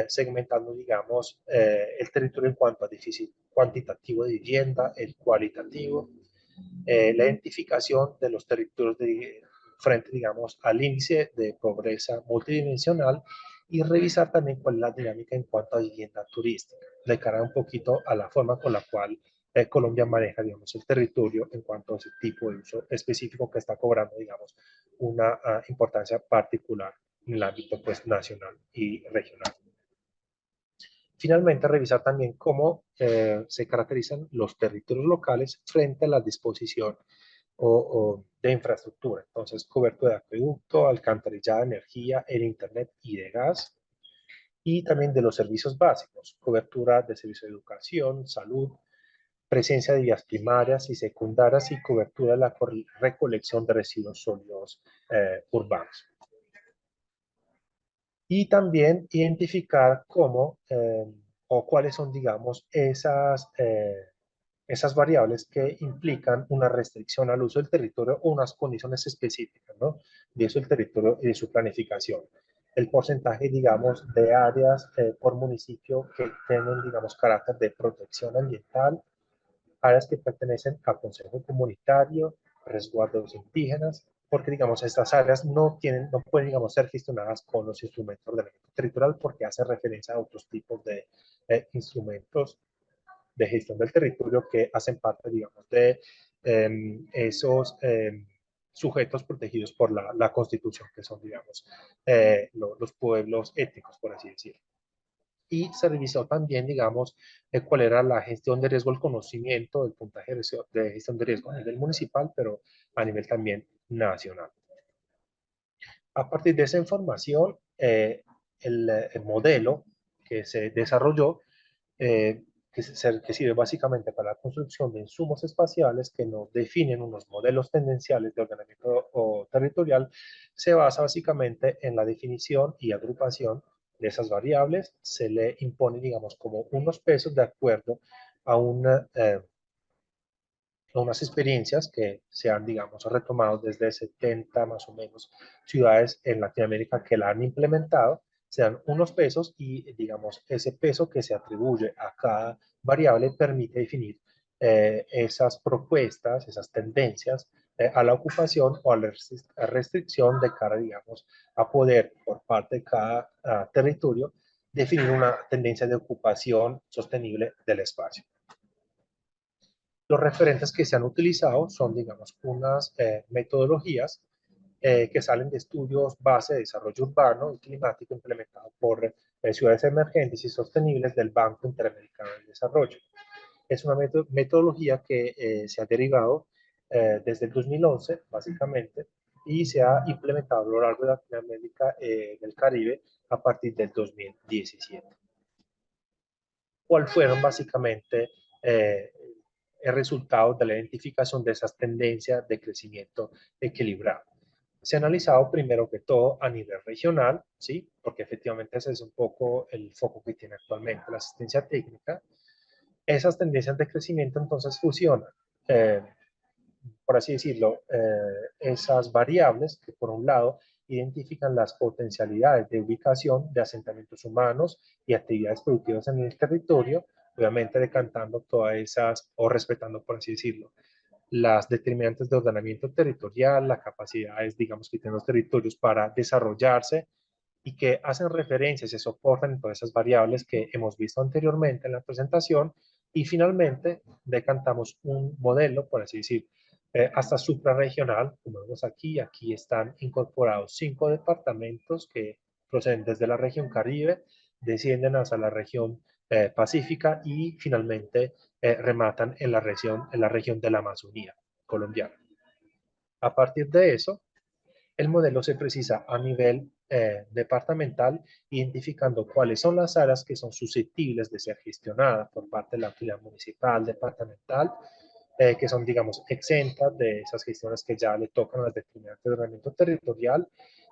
segmentando, digamos, el territorio en cuanto a déficit cuantitativo de vivienda, el cualitativo, la identificación de los territorios frente, digamos, al índice de pobreza multidimensional y revisar también cuál es la dinámica en cuanto a vivienda turística, de cara un poquito a la forma con la cual Colombia maneja, digamos, el territorio en cuanto a ese tipo de uso específico que está cobrando, digamos, una importancia particular en el ámbito, pues, nacional y regional. Finalmente, revisar también cómo se caracterizan los territorios locales frente a la disposición o de infraestructura. Entonces, cobertura de acueducto, alcantarillado, energía, el internet y de gas. Y también de los servicios básicos, cobertura de servicios de educación, salud, presencia de vías primarias y secundarias y cobertura de la recolección de residuos sólidos urbanos. Y también identificar cómo o cuáles son, digamos, esas variables que implican una restricción al uso del territorio o unas condiciones específicas, ¿no?, de eso el territorio y de su planificación. El porcentaje, digamos, de áreas por municipio que tienen, digamos, carácter de protección ambiental, áreas que pertenecen al Consejo Comunitario, resguardos indígenas, porque, digamos, estas áreas no pueden, digamos, ser gestionadas con los instrumentos de ordenamiento territorial porque hace referencia a otros tipos de instrumentos de gestión del territorio que hacen parte, digamos, de esos sujetos protegidos por la Constitución, que son, digamos, los pueblos étnicos, por así decirlo. y se revisó también, digamos, cuál era la gestión de riesgo, el conocimiento del puntaje de gestión de riesgo a nivel municipal, pero a nivel también nacional. A partir de esa información, el modelo que se desarrolló, que sirve básicamente para la construcción de insumos espaciales que nos definen unos modelos tendenciales de ordenamiento territorial, se basa básicamente en la definición y agrupación de esas variables. Se le impone, digamos, como unos pesos de acuerdo a unas experiencias que se han, digamos, retomado desde 70 más o menos ciudades en Latinoamérica que la han implementado. Se dan unos pesos y, digamos, ese peso que se atribuye a cada variable permite definir esas propuestas, esas tendencias a la ocupación o a la restricción de cara, digamos, a poder por parte de cada territorio definir una tendencia de ocupación sostenible del espacio. Los referentes que se han utilizado son, digamos, unas metodologías que salen de estudios base de desarrollo urbano y climático implementados por ciudades emergentes y sostenibles del Banco Interamericano del Desarrollo. Es una metodología que se ha derivado desde el 2011, básicamente, y se ha implementado a lo largo de Latinoamérica del Caribe a partir del 2017. ¿Cuáles fueron básicamente el resultado de la identificación de esas tendencias de crecimiento equilibrado? Se ha analizado primero que todo a nivel regional, ¿sí? Porque efectivamente ese es un poco el foco que tiene actualmente la asistencia técnica. Esas tendencias de crecimiento entonces fusionan, por así decirlo, esas variables que por un lado identifican las potencialidades de ubicación de asentamientos humanos y actividades productivas en el territorio, obviamente decantando todas esas, o respetando, por así decirlo, las determinantes de ordenamiento territorial, las capacidades, digamos, que tienen los territorios para desarrollarse y que hacen referencia, se soportan en todas esas variables que hemos visto anteriormente en la presentación. Y finalmente decantamos un modelo, por así decir, hasta suprarregional, como vemos aquí. Aquí están incorporados 5 departamentos que proceden desde la región Caribe, descienden hacia la región Pacífica y finalmente rematan en la región de la Amazonía colombiana. A partir de eso, el modelo se precisa a nivel departamental, identificando cuáles son las áreas que son susceptibles de ser gestionadas por parte de la autoridad municipal, departamental, que son, digamos, exentas de esas gestiones que ya le tocan a las determinantes de ordenamiento territorial,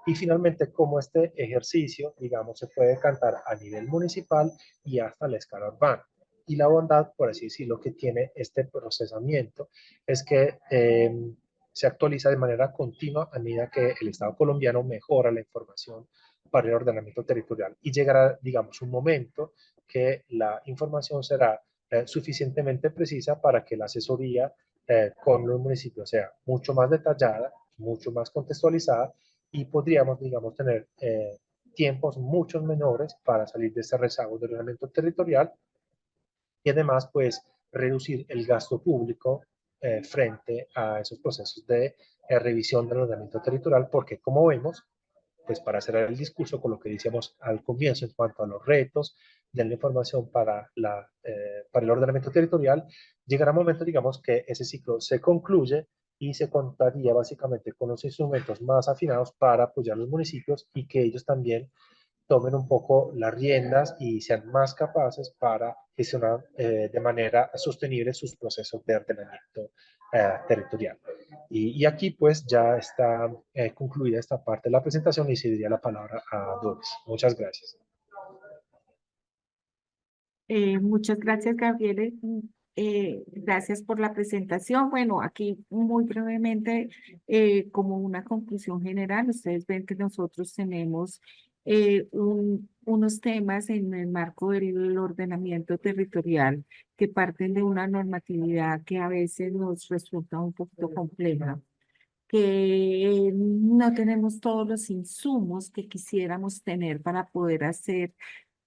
y finalmente cómo este ejercicio, digamos, se puede cantar a nivel municipal y hasta la escala urbana. Y la bondad, por así decirlo, que tiene este procesamiento es que se actualiza de manera continua a medida que el Estado colombiano mejora la información para el ordenamiento territorial, y llegará, digamos, un momento que la información será suficientemente precisa para que la asesoría con los municipios sea mucho más detallada, mucho más contextualizada, y podríamos, digamos, tener tiempos mucho menores para salir de este rezago de ordenamiento territorial, y además, pues, reducir el gasto público frente a esos procesos de revisión del ordenamiento territorial, porque como vemos, pues para cerrar el discurso con lo que decíamos al comienzo en cuanto a los retos de la información para el ordenamiento territorial, llegará un momento, digamos, que ese ciclo se concluye y se contaría básicamente con los instrumentos más afinados para apoyar a los municipios y que ellos también tomen un poco las riendas y sean más capaces para gestionar de manera sostenible sus procesos de ordenamiento territorial. Y aquí pues ya está concluida esta parte de la presentación y cedería la palabra a Doris. Muchas gracias. Muchas gracias, Gabriel. Gracias por la presentación. Bueno, aquí muy brevemente, como una conclusión general, ustedes ven que nosotros tenemos unos temas en el marco del ordenamiento territorial que parten de una normatividad que a veces nos resulta un poquito compleja, que no tenemos todos los insumos que quisiéramos tener para poder hacer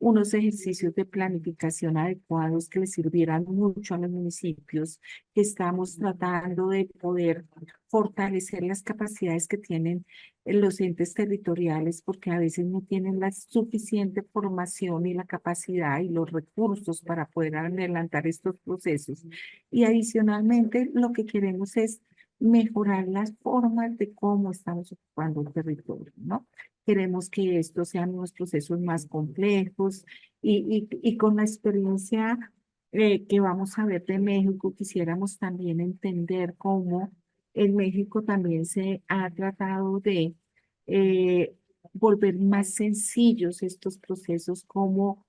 unos ejercicios de planificación adecuados que les sirvieran mucho a los municipios, que estamos tratando de poder fortalecer las capacidades que tienen los entes territoriales, porque a veces no tienen la suficiente formación y la capacidad y los recursos para poder adelantar estos procesos. Y adicionalmente, lo que queremos es mejorar las formas de cómo estamos ocupando el territorio, ¿no? Queremos que estos sean unos procesos más complejos y con la experiencia que vamos a ver de México, quisiéramos también entender cómo en México también se ha tratado de eh, volver más sencillos estos procesos, cómo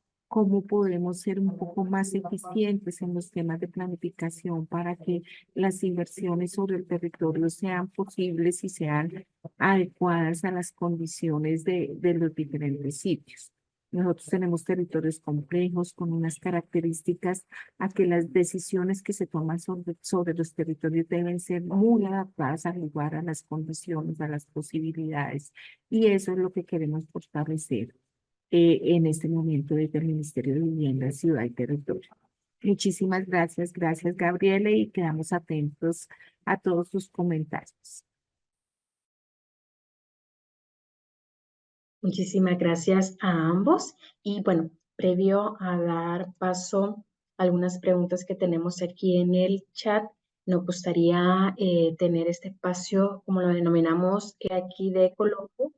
podemos ser un poco más eficientes en los temas de planificación para que las inversiones sobre el territorio sean posibles y sean adecuadas a las condiciones de los diferentes sitios. Nosotros tenemos territorios complejos con unas características a que las decisiones que se toman sobre los territorios deben ser muy adaptadas al lugar, a las condiciones, a las posibilidades. Y eso es lo que queremos fortalecer en este momento desde el Ministerio de Vivienda, Ciudad y Territorio. Muchísimas gracias, gracias Gabriela, y quedamos atentos a todos sus comentarios. Muchísimas gracias a ambos. Y bueno, previo a dar paso a algunas preguntas que tenemos aquí en el chat, nos gustaría tener este espacio, como lo denominamos aquí, de coloquio,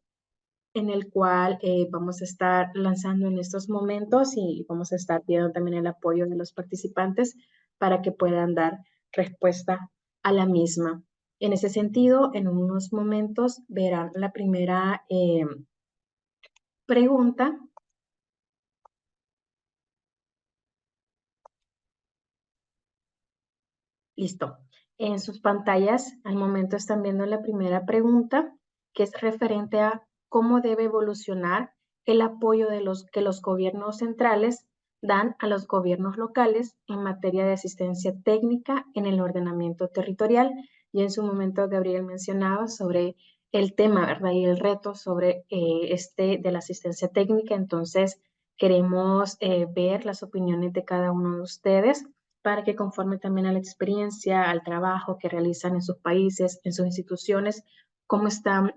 en el cual vamos a estar lanzando en estos momentos y vamos a estar pidiendo también el apoyo de los participantes para que puedan dar respuesta a la misma. En ese sentido, en unos momentos verán la primera pregunta. Listo. En sus pantallas, al momento están viendo la primera pregunta, que es referente a cómo debe evolucionar el apoyo que los gobiernos centrales dan a los gobiernos locales en materia de asistencia técnica en el ordenamiento territorial. Y en su momento Gabriel mencionaba sobre el tema, ¿verdad? Y el reto sobre de la asistencia técnica. Entonces, queremos ver las opiniones de cada uno de ustedes para que conforme también a la experiencia, al trabajo que realizan en sus países, en sus instituciones, cómo están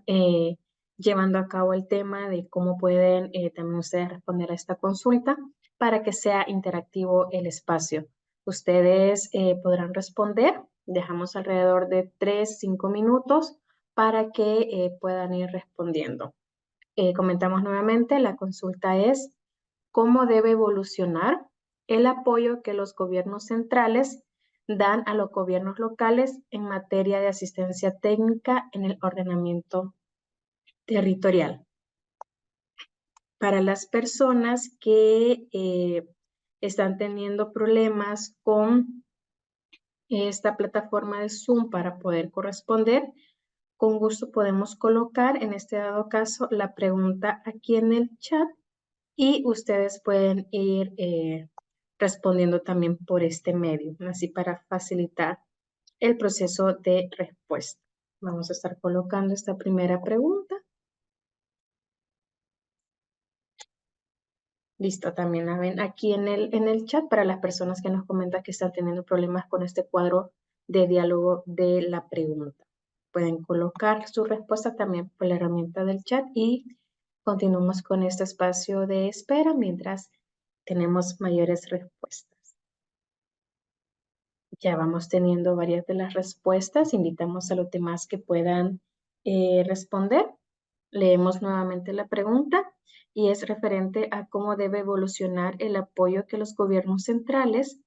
llevando a cabo el tema de cómo pueden también ustedes responder a esta consulta para que sea interactivo el espacio. Ustedes podrán responder, dejamos alrededor de 3-5 minutos para que puedan ir respondiendo. Comentamos nuevamente, la consulta es cómo debe evolucionar el apoyo que los gobiernos centrales dan a los gobiernos locales en materia de asistencia técnica en el ordenamiento territorial. Para las personas que están teniendo problemas con esta plataforma de Zoom para poder corresponder, con gusto podemos colocar en este dado caso la pregunta aquí en el chat y ustedes pueden ir respondiendo también por este medio, así para facilitar el proceso de respuesta. Vamos a estar colocando esta primera pregunta. Listo, también la ven aquí en el chat para las personas que nos comentan que están teniendo problemas con este cuadro de diálogo de la pregunta. Pueden colocar su respuesta también por la herramienta del chat y continuamos con este espacio de espera mientras tenemos mayores respuestas. Ya vamos teniendo varias de las respuestas. Invitamos a los demás que puedan responder. Leemos nuevamente la pregunta y es referente a cómo debe evolucionar el apoyo que los gobiernos centrales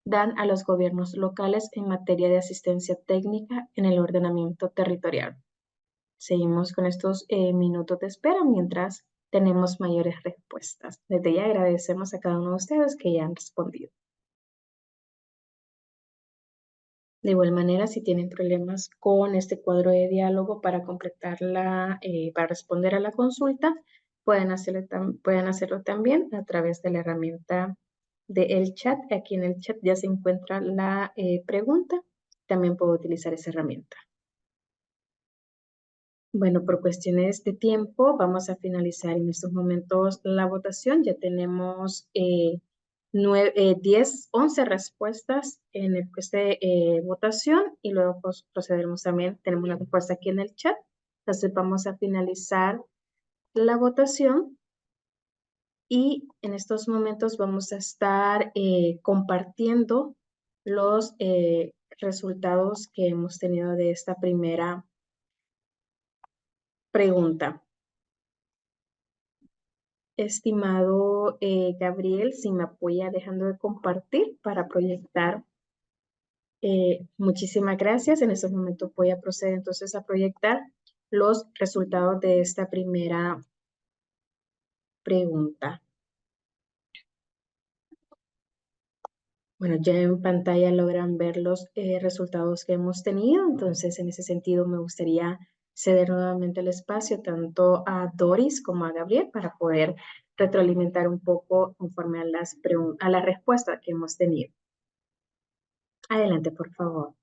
dan a los gobiernos locales en materia de asistencia técnica en el ordenamiento territorial. Seguimos con estos minutos de espera mientras tenemos mayores respuestas. Desde ya agradecemos a cada uno de ustedes que ya han respondido. De igual manera, si tienen problemas con este cuadro de diálogo para completarla, para responder a la consulta, pueden hacerlo también a través de la herramienta del chat. Aquí en el chat ya se encuentra la pregunta. También puedo utilizar esa herramienta. Bueno, por cuestiones de tiempo, vamos a finalizar en estos momentos la votación. Ya tenemos 10, 11 respuestas en votación y luego pues, procederemos también. Tenemos una respuesta aquí en el chat. Entonces vamos a finalizar la votación y en estos momentos vamos a estar compartiendo los resultados que hemos tenido de esta primera pregunta. Estimado Gabriel, si me apoya dejando de compartir para proyectar. Muchísimas gracias. En estos momentos voy a proceder entonces a proyectar los resultados de esta primera pregunta. Bueno, ya en pantalla logran ver los resultados que hemos tenido. Entonces, en ese sentido, me gustaría ceder nuevamente el espacio tanto a Doris como a Gabriel para poder retroalimentar un poco conforme a la respuesta que hemos tenido. Adelante, por favor.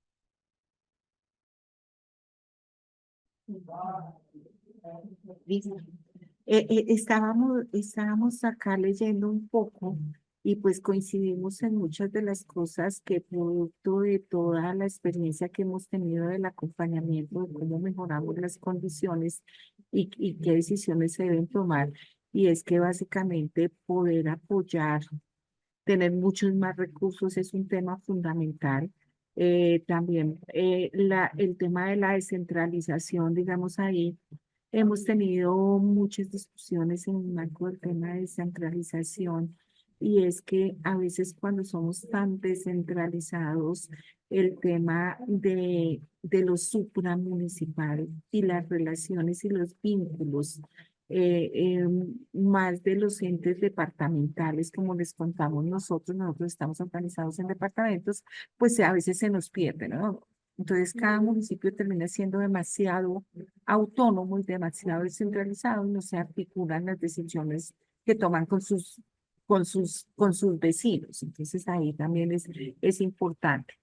Listo. Estábamos acá leyendo un poco y pues coincidimos en muchas de las cosas que producto de toda la experiencia que hemos tenido del acompañamiento, de cómo mejoramos las condiciones y qué decisiones se deben tomar. Y es que básicamente poder apoyar, tener muchos más recursos es un tema fundamental. También el tema de la descentralización, digamos ahí, hemos tenido muchas discusiones en el marco del tema de descentralización y es que a veces cuando somos tan descentralizados, el tema de lo supramunicipal y las relaciones y los vínculos más de los entes departamentales, como les contamos nosotros estamos organizados en departamentos, pues a veces se nos pierde, ¿no? Entonces, cada municipio termina siendo demasiado autónomo y demasiado descentralizado y no se articulan las decisiones que toman con sus vecinos. Entonces, ahí también es importante.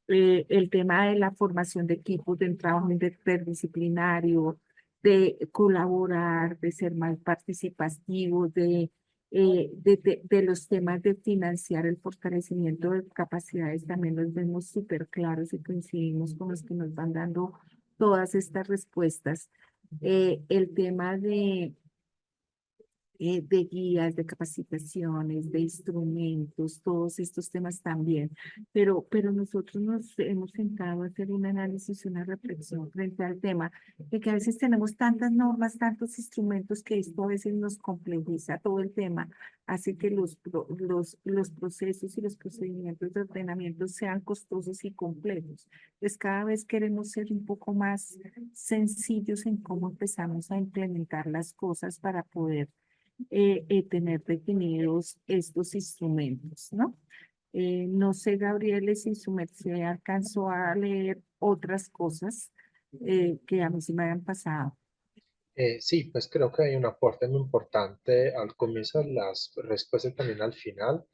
El tema de la formación de equipos, del trabajo interdisciplinario, de colaborar, de ser más participativos, de los temas de financiar el fortalecimiento de capacidades, también los vemos súper claros y coincidimos con los que nos van dando todas estas respuestas. El tema de guías, de capacitaciones, de instrumentos, todos estos temas también. Pero nosotros nos hemos sentado a hacer un análisis, una reflexión frente al tema de que a veces tenemos tantas normas, tantos instrumentos que esto a veces nos complejiza todo el tema, hace que los procesos y los procedimientos de ordenamiento sean costosos y complejos. Pues cada vez queremos ser un poco más sencillos en cómo empezamos a implementar las cosas para poder tener definidos estos instrumentos, ¿no? No sé, Gabriel, si su merced alcanzó a leer otras cosas que a mí sí me habían pasado. Sí, pues creo que hay un aporte muy importante al comienzo de las respuestas y también al final.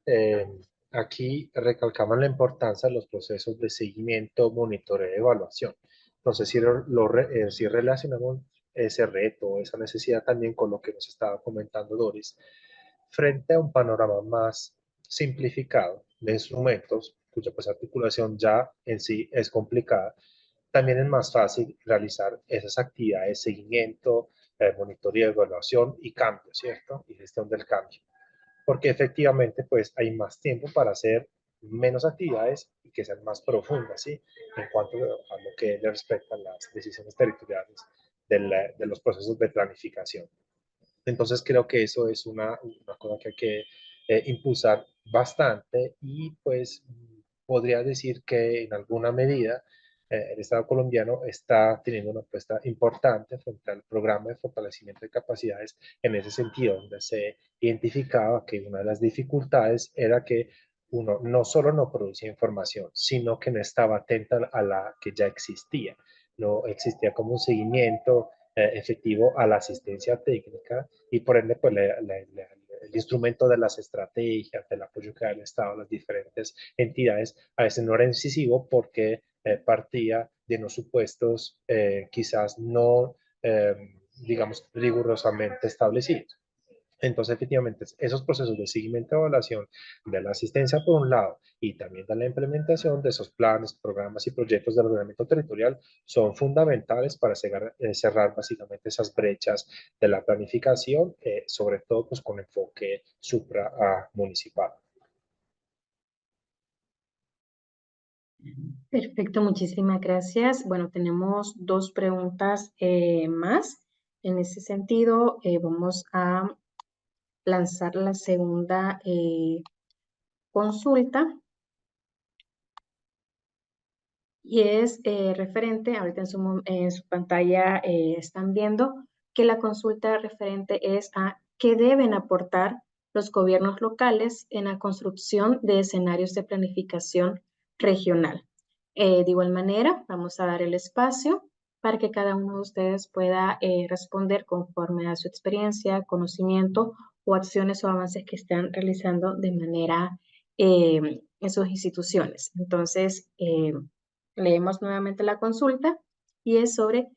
Eh, Aquí recalcaban la importancia de los procesos de seguimiento, monitoreo y evaluación. Entonces, si relacionamos ese reto, esa necesidad también con lo que nos estaba comentando Doris, frente a un panorama más simplificado de instrumentos, cuya pues articulación ya en sí es complicada, también es más fácil realizar esas actividades de seguimiento, monitoreo, evaluación y cambio, ¿cierto? Y gestión del cambio. Porque efectivamente, pues hay más tiempo para hacer menos actividades y que sean más profundas, ¿sí? En cuanto a lo que le respecta a las decisiones territoriales de los procesos de planificación. Entonces creo que eso es una cosa que hay que impulsar bastante y pues podría decir que en alguna medida el Estado colombiano está teniendo una apuesta importante frente al programa de fortalecimiento de capacidades en ese sentido, donde se identificaba que una de las dificultades era que uno no solo no producía información, sino que no estaba atenta a la que ya existía. No existía como un seguimiento efectivo a la asistencia técnica y por ende pues el instrumento de las estrategias, del apoyo que da el Estado a las diferentes entidades, a veces no era incisivo porque partía de unos supuestos quizás no, digamos, rigurosamente establecidos. Entonces, efectivamente, esos procesos de seguimiento y evaluación de la asistencia por un lado y también de la implementación de esos planes, programas y proyectos de ordenamiento territorial son fundamentales para cerrar básicamente esas brechas de la planificación, sobre todo pues, con enfoque supramunicipal. Perfecto, muchísimas gracias. Bueno, tenemos dos preguntas más. En ese sentido, vamos a lanzar la segunda consulta y es referente, ahorita en su pantalla están viendo que la consulta referente es a qué deben aportar los gobiernos locales en la construcción de escenarios de planificación regional. De igual manera, vamos a dar el espacio para que cada uno de ustedes pueda responder conforme a su experiencia, conocimiento o acciones o avances que están realizando de manera en sus instituciones. Entonces, leemos nuevamente la consulta y es sobre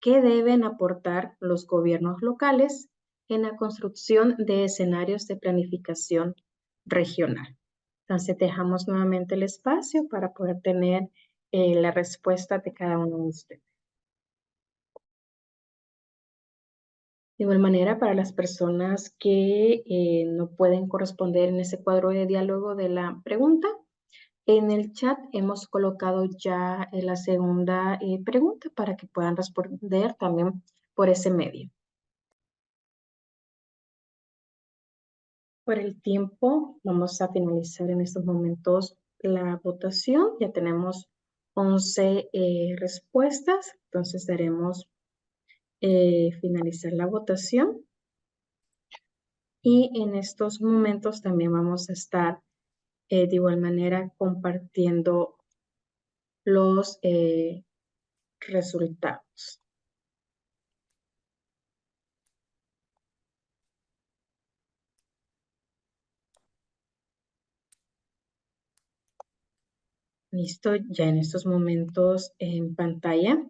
qué deben aportar los gobiernos locales en la construcción de escenarios de planificación regional. Entonces, dejamos nuevamente el espacio para poder tener la respuesta de cada uno de ustedes. De igual manera, para las personas que no pueden corresponder en ese cuadro de diálogo de la pregunta, en el chat hemos colocado ya la segunda pregunta para que puedan responder también por ese medio. Por el tiempo, vamos a finalizar en estos momentos la votación. Ya tenemos 11 respuestas, entonces daremos finalizar la votación. Y en estos momentos también vamos a estar de igual manera compartiendo los resultados. Listo, ya en estos momentos en pantalla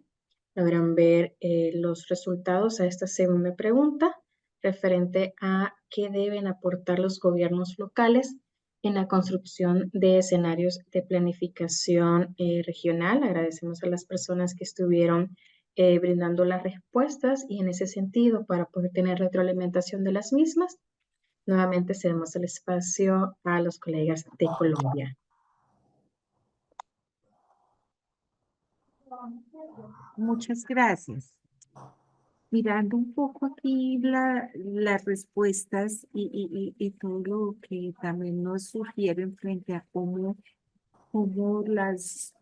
logran ver los resultados a esta segunda pregunta referente a qué deben aportar los gobiernos locales en la construcción de escenarios de planificación regional. Agradecemos a las personas que estuvieron brindando las respuestas y en ese sentido, para poder tener retroalimentación de las mismas, nuevamente cedemos el espacio a los colegas de Colombia. Muchas gracias. Mirando un poco aquí las respuestas y todo lo que también nos sugieren frente a cómo las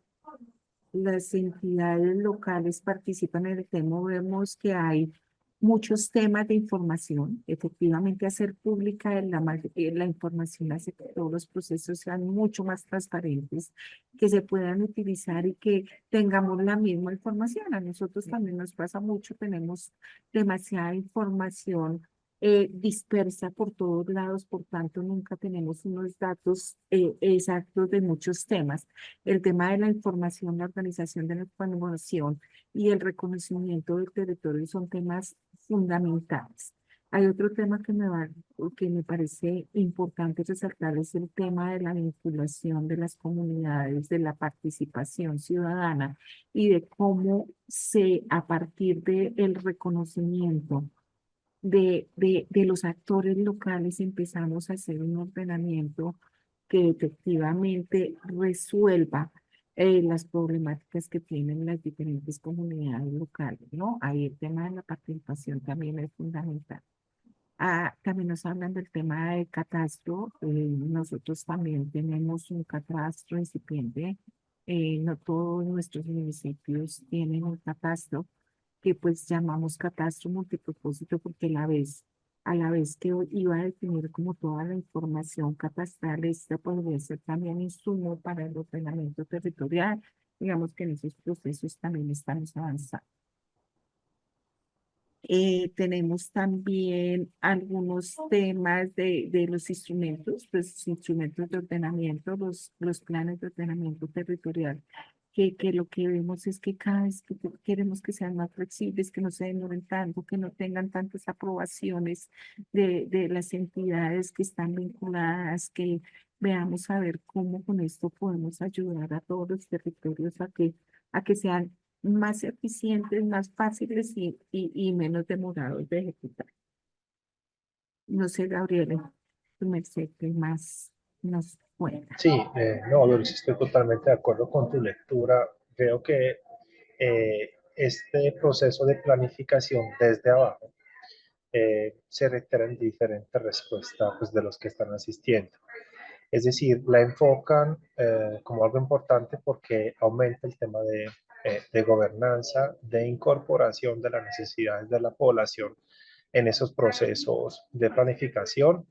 entidades locales participan en el tema, vemos que hay muchos temas de información. Efectivamente, hacer pública la información hace que todos los procesos sean mucho más transparentes, que se puedan utilizar y que tengamos la misma información. A nosotros también nos pasa mucho, tenemos demasiada información dispersa por todos lados, por tanto nunca tenemos unos datos exactos de muchos temas. El tema de la información, la organización de la información y el reconocimiento del territorio son temas fundamentales. Hay otro tema que me parece importante resaltar, es el tema de la vinculación de las comunidades, de la participación ciudadana y de cómo a partir del reconocimiento de los actores locales empezamos a hacer un ordenamiento que efectivamente resuelva las problemáticas que tienen las diferentes comunidades locales, ¿no? Ahí el tema de la participación también es fundamental. También nos hablan del tema de catastro. Nosotros también tenemos un catastro incipiente. No todos nuestros municipios tienen un catastro que pues llamamos catastro multipropósito porque a la vez que iba a definir como toda la información catastral, esta podría ser también insumo para el ordenamiento territorial. Digamos que en esos procesos también estamos avanzando. Tenemos también algunos temas de los instrumentos, pues instrumentos de ordenamiento, los planes de ordenamiento territorial, que lo que vemos es que cada vez que queremos que sean más flexibles, que no se demoren tanto, que no tengan tantas aprobaciones de las entidades que están vinculadas, que veamos a ver cómo con esto podemos ayudar a todos los territorios a que sean más eficientes, más fáciles y menos demorados de ejecutar. No sé, Gabriela, tú me sé qué más nos cuenta. Sí, no, Doris, estoy totalmente de acuerdo con tu lectura. Creo que este proceso de planificación desde abajo se reitera en diferentes respuestas pues, de los que están asistiendo. Es decir, la enfocan como algo importante porque aumenta el tema de gobernanza, de incorporación de las necesidades de la población en esos procesos de planificación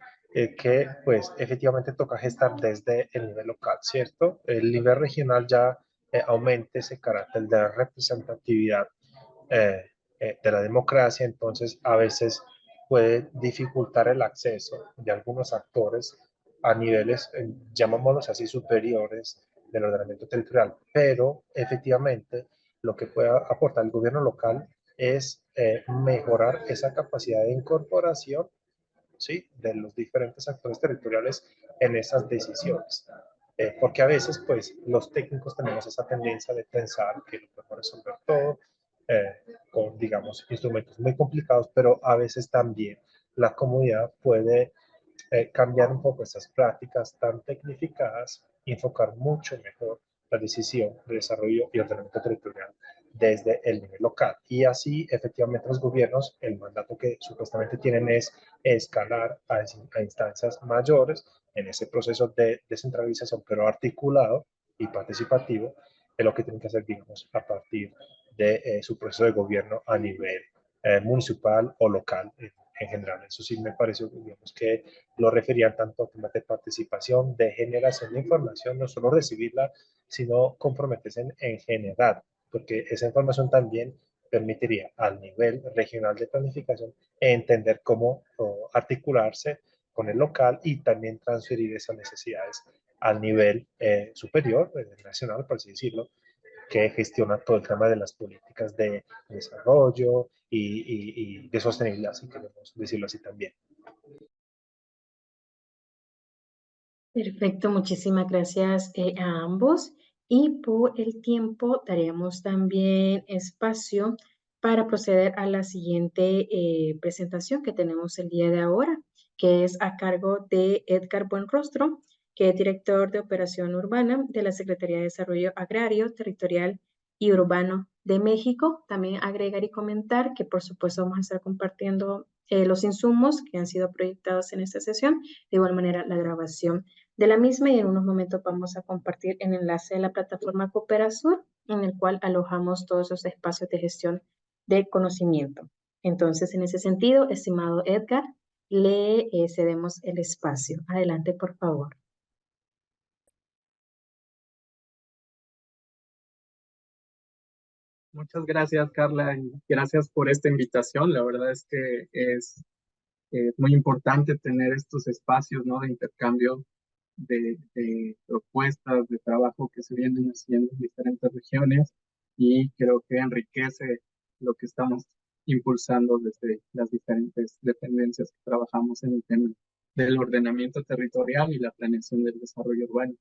que pues efectivamente toca gestar desde el nivel local, ¿cierto? El nivel regional ya aumenta ese carácter de representatividad eh, de la democracia, entonces a veces puede dificultar el acceso de algunos actores a niveles, llamémoslos así, superiores del ordenamiento territorial. Pero efectivamente lo que puede aportar el gobierno local es mejorar esa capacidad de incorporación, ¿sí?, de los diferentes actores territoriales en esas decisiones. Porque a veces, pues, los técnicos tenemos esa tendencia de pensar que lo podemos resolver todo con, digamos, instrumentos muy complicados, pero a veces también la comunidad puede cambiar un poco estas prácticas tan tecnificadas y enfocar mucho mejor la decisión de desarrollo y ordenamiento territorial desde el nivel local. Y así, efectivamente, los gobiernos, el mandato que supuestamente tienen es escalar a instancias mayores en ese proceso de descentralización, pero articulado y participativo, de lo que tienen que hacer, digamos, a partir de su proceso de gobierno a nivel municipal o local en general. Eso sí me pareció, digamos, que lo referían tanto a temas de participación, de generación de información, no solo recibirla, sino comprometerse en general, porque esa información también permitiría al nivel regional de planificación entender cómo articularse con el local y también transferir esas necesidades al nivel superior, nacional, por así decirlo, que gestiona todo el tema de las políticas de desarrollo y de sostenibilidad, si queremos decirlo así también. Perfecto, muchísimas gracias a ambos. Y por el tiempo daremos también espacio para proceder a la siguiente presentación que tenemos el día de ahora, que es a cargo de Edgar Buenrostro, que es director de Operación Urbana de la Secretaría de Desarrollo Agrario, Territorial y Urbano de México. También agregar y comentar que por supuesto vamos a estar compartiendo los insumos que han sido proyectados en esta sesión, de igual manera la grabación de la misma, y en unos momentos vamos a compartir el enlace de la plataforma Cooperasur, en el cual alojamos todos los espacios de gestión de conocimiento. Entonces, en ese sentido, estimado Edgar, le cedemos el espacio. Adelante, por favor. Muchas gracias, Carla, y gracias por esta invitación. La verdad es que es muy importante tener estos espacios, ¿no?, de intercambio de propuestas, de trabajo que se vienen haciendo en diferentes regiones, y creo que enriquece lo que estamos impulsando desde las diferentes dependencias que trabajamos en el tema del ordenamiento territorial y la planeación del desarrollo urbano.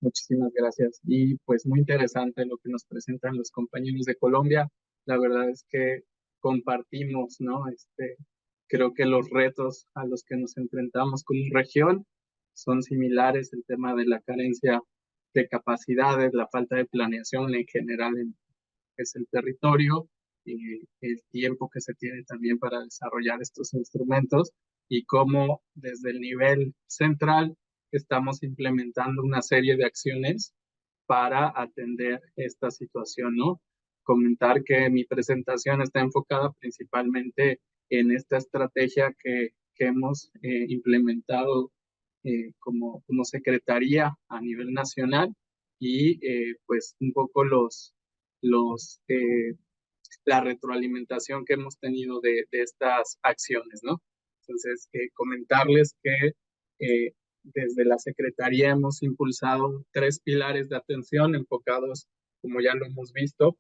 Muchísimas gracias. Y pues muy interesante lo que nos presentan los compañeros de Colombia. La verdad es que compartimos, ¿no? Creo que los retos a los que nos enfrentamos como región son similares: el tema de la carencia de capacidades, la falta de planeación en general en es el territorio, y el tiempo que se tiene también para desarrollar estos instrumentos, y cómo desde el nivel central estamos implementando una serie de acciones para atender esta situación, ¿no? Comentar que mi presentación está enfocada principalmente en esta estrategia que hemos implementado como secretaría a nivel nacional, y pues un poco los la retroalimentación que hemos tenido de estas acciones, ¿no? Entonces, comentarles que desde la Secretaría hemos impulsado 3 pilares de atención enfocados, como ya lo hemos visto,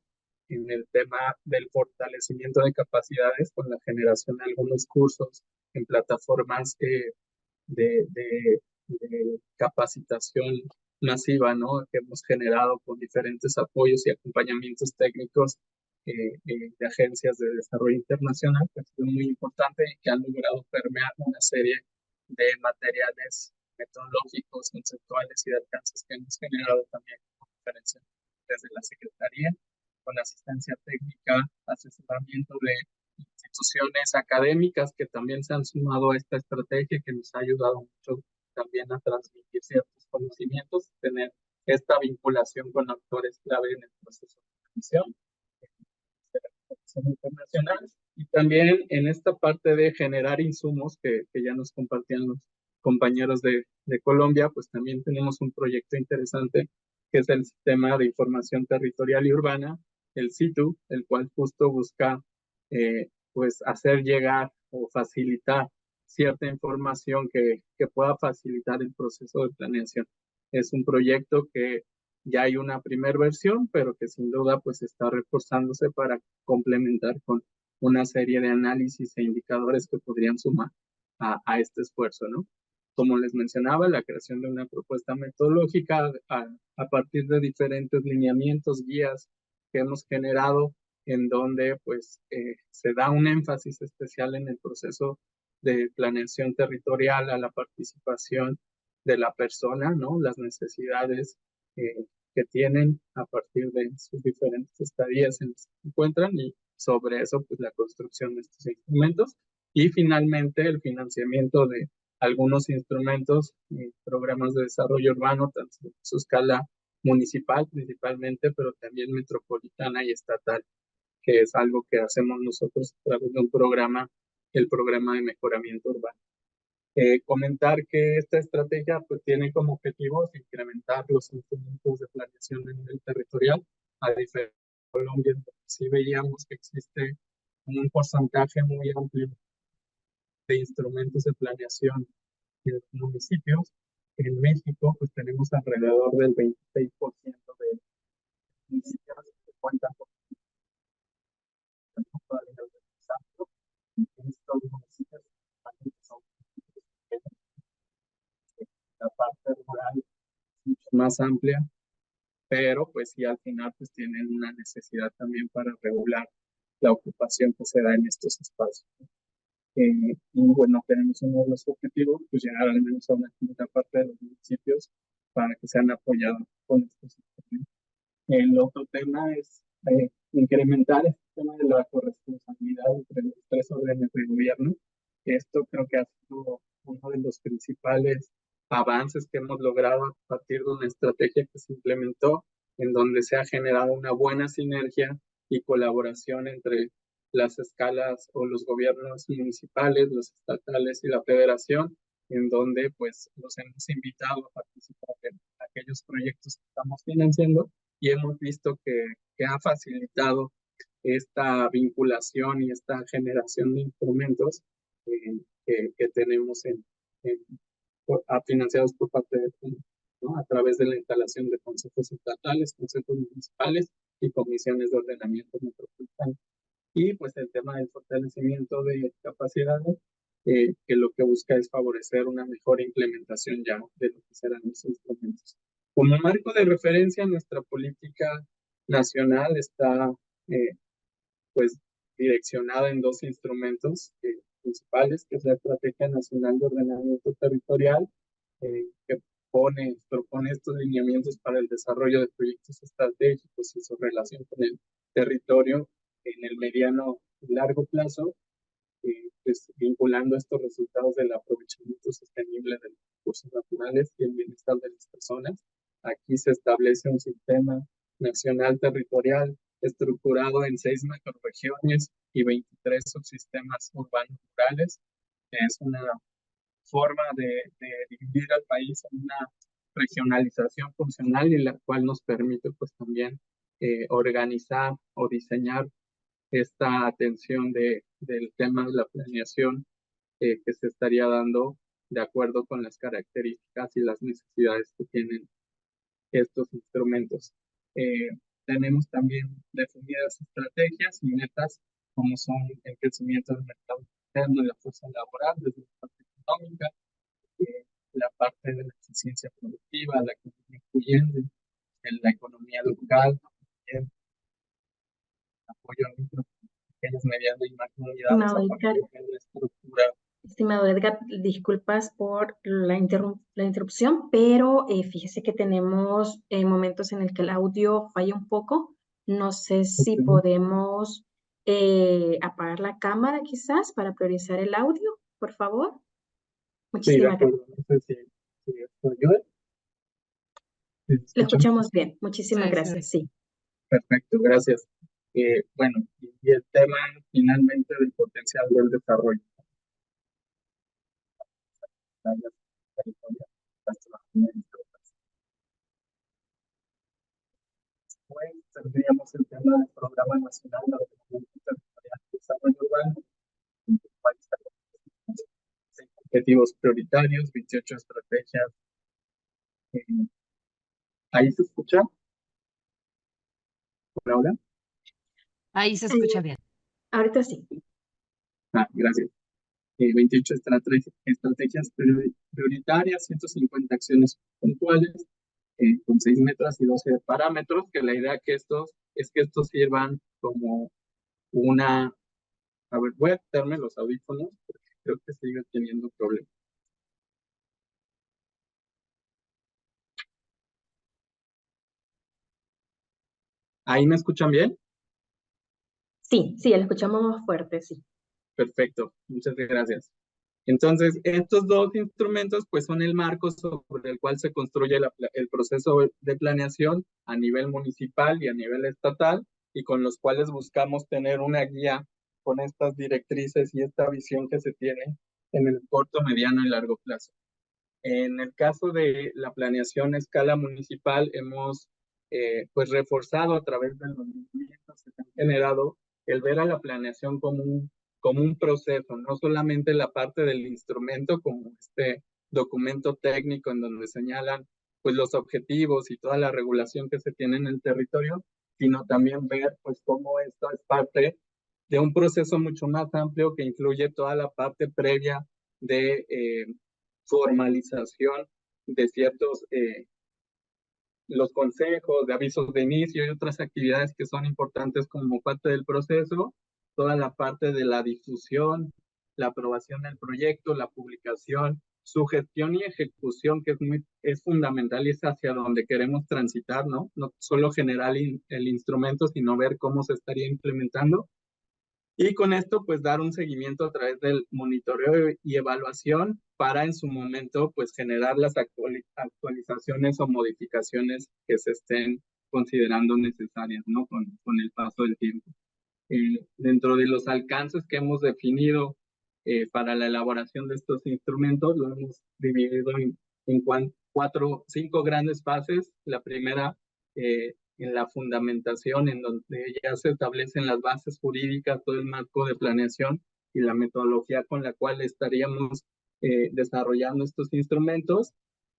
en el tema del fortalecimiento de capacidades con la generación de algunos cursos en plataformas de capacitación masiva, ¿no? Que hemos generado con diferentes apoyos y acompañamientos técnicos de agencias de desarrollo internacional, que ha sido muy importante y que han logrado permear una serie de materiales metodológicos, conceptuales y de alcances que hemos generado también con diferencia desde la Secretaría, con asistencia técnica, asesoramiento de instituciones académicas que también se han sumado a esta estrategia, que nos ha ayudado mucho también a transmitir ciertos conocimientos, tener esta vinculación con actores clave en el proceso de admisión internacional, y también en esta parte de generar insumos que ya nos compartían los compañeros de Colombia, pues también tenemos un proyecto interesante que es el Sistema de Información Territorial y Urbana, el SITU, el cual justo busca pues hacer llegar o facilitar cierta información que pueda facilitar el proceso de planeación. Es un proyecto que ya hay una primera versión, pero que sin duda pues está reforzándose para complementar con una serie de análisis e indicadores que podrían sumar a este esfuerzo, ¿no? Como les mencionaba, la creación de una propuesta metodológica a partir de diferentes lineamientos, guías que hemos generado, en donde pues se da un énfasis especial en el proceso de planeación territorial, a la participación de la persona, ¿no? Las necesidades que tienen a partir de sus diferentes estadías en las que se encuentran, y sobre eso pues la construcción de estos instrumentos, y finalmente el financiamiento de algunos instrumentos y programas de desarrollo urbano, tanto en su escala municipal principalmente, pero también metropolitana y estatal, que es algo que hacemos nosotros a través de un programa, el programa de mejoramiento urbano. Comentar que esta estrategia pues, tiene como objetivo incrementar los instrumentos de planeación a nivel territorial, a diferencia de Colombia, sí veíamos que existe un porcentaje muy amplio de instrumentos de planeación en los municipios. En México, pues tenemos alrededor del 26% de municipios que cuentan con estos municipios son la parte rural mucho más amplia, pero pues sí al final pues tienen una necesidad también para regular la ocupación que se da en estos espacios. Y bueno, tenemos uno de los objetivos, pues llegar al menos a una quinta parte de los municipios para que sean apoyados con estos instrumentos. El otro tema es incrementar el tema de la corresponsabilidad entre los 3 órdenes de gobierno. Esto creo que ha sido uno de los principales avances que hemos logrado a partir de una estrategia que se implementó, en donde se ha generado una buena sinergia y colaboración entre las escalas o los gobiernos municipales, los estatales y la federación, en donde pues los hemos invitado a participar en aquellos proyectos que estamos financiando, y hemos visto que ha facilitado esta vinculación y esta generación de instrumentos que tenemos financiados por parte del fondo, ¿no? A través de la instalación de consejos estatales, consejos municipales y comisiones de ordenamiento metropolitano. Y pues el tema del fortalecimiento de capacidades, que lo que busca es favorecer una mejor implementación ya de lo que serán los instrumentos. Como marco de referencia, nuestra política nacional está pues direccionada en 2 instrumentos principales, que es la Estrategia Nacional de Ordenamiento Territorial, que propone estos lineamientos para el desarrollo de proyectos estratégicos y su relación con el territorio en el mediano y largo plazo, pues vinculando estos resultados del aprovechamiento sostenible de los recursos naturales y el bienestar de las personas. Aquí se establece un sistema nacional territorial estructurado en 6 macroregiones y 23 subsistemas urbanos rurales. Es una forma de dividir al país en una regionalización funcional, y la cual nos permite pues también organizar o diseñar esta atención del tema de la planeación que se estaría dando de acuerdo con las características y las necesidades que tienen estos instrumentos. Tenemos también definidas estrategias y metas como son el crecimiento del mercado interno y la fuerza laboral desde la parte económica, la parte de la eficiencia productiva, la economía incluyente, en la economía local, el apoyo a micro, pequeñas, medianas y macrounidades a Estimado Edgar, partir de la estructura. estimado Edgar, disculpas por la interrupción, pero fíjese que tenemos momentos en el que el audio falla un poco. No sé si podemos apagar la cámara quizás para priorizar el audio, por favor. Sí, de Muchísimas gracias. acuerdo. No sé si esto ayuda. ¿Sí se Lo escucha? escuchamos bien. Muchísimas Sí, sí. gracias. Sí. Perfecto, gracias. Bueno, y el tema finalmente del potencial del desarrollo. Después tendríamos el tema del Programa Nacional de Ordenamiento Territorial y Desarrollo Urbano, en el cual están 6 objetivos prioritarios, 28 estrategias. ¿Ahí se escucha? ¿Por ahora? Ahí se escucha bien. Ahorita sí. Gracias. 28 estrategias prioritarias, 150 acciones puntuales, con 6 metas y 12 parámetros, que la idea que es que estos sirvan como una... A ver, voy a quitarme los audífonos porque creo que sigue teniendo problemas. ¿Ahí me escuchan bien? Sí, sí, lo escuchamos más fuerte, sí. Perfecto, muchas gracias. Entonces, estos dos instrumentos pues son el marco sobre el cual se construye el proceso de planeación a nivel municipal y a nivel estatal, y con los cuales buscamos tener una guía con estas directrices y esta visión que se tiene en el corto, mediano y largo plazo. En el caso de la planeación a escala municipal, hemos pues reforzado a través de los movimientos que se han generado el ver a la planeación como un proceso, no solamente la parte del instrumento como este documento técnico en donde señalan pues los objetivos y toda la regulación que se tiene en el territorio, sino también ver pues cómo esto es parte de un proceso mucho más amplio que incluye toda la parte previa de formalización de ciertos, los consejos, de avisos de inicio y otras actividades que son importantes como parte del proceso, toda la parte de la difusión, la aprobación del proyecto, la publicación, su gestión y ejecución, que es fundamental y es hacia donde queremos transitar, ¿no? No solo generar el instrumento, sino ver cómo se estaría implementando. Y con esto, pues dar un seguimiento a través del monitoreo y evaluación para en su momento, pues generar las actualizaciones o modificaciones que se estén considerando necesarias, ¿no? Con el paso del tiempo. Dentro de los alcances que hemos definido para la elaboración de estos instrumentos, lo hemos dividido en 5 grandes fases. La primera, en la fundamentación, en donde ya se establecen las bases jurídicas, todo el marco de planeación y la metodología con la cual estaríamos desarrollando estos instrumentos.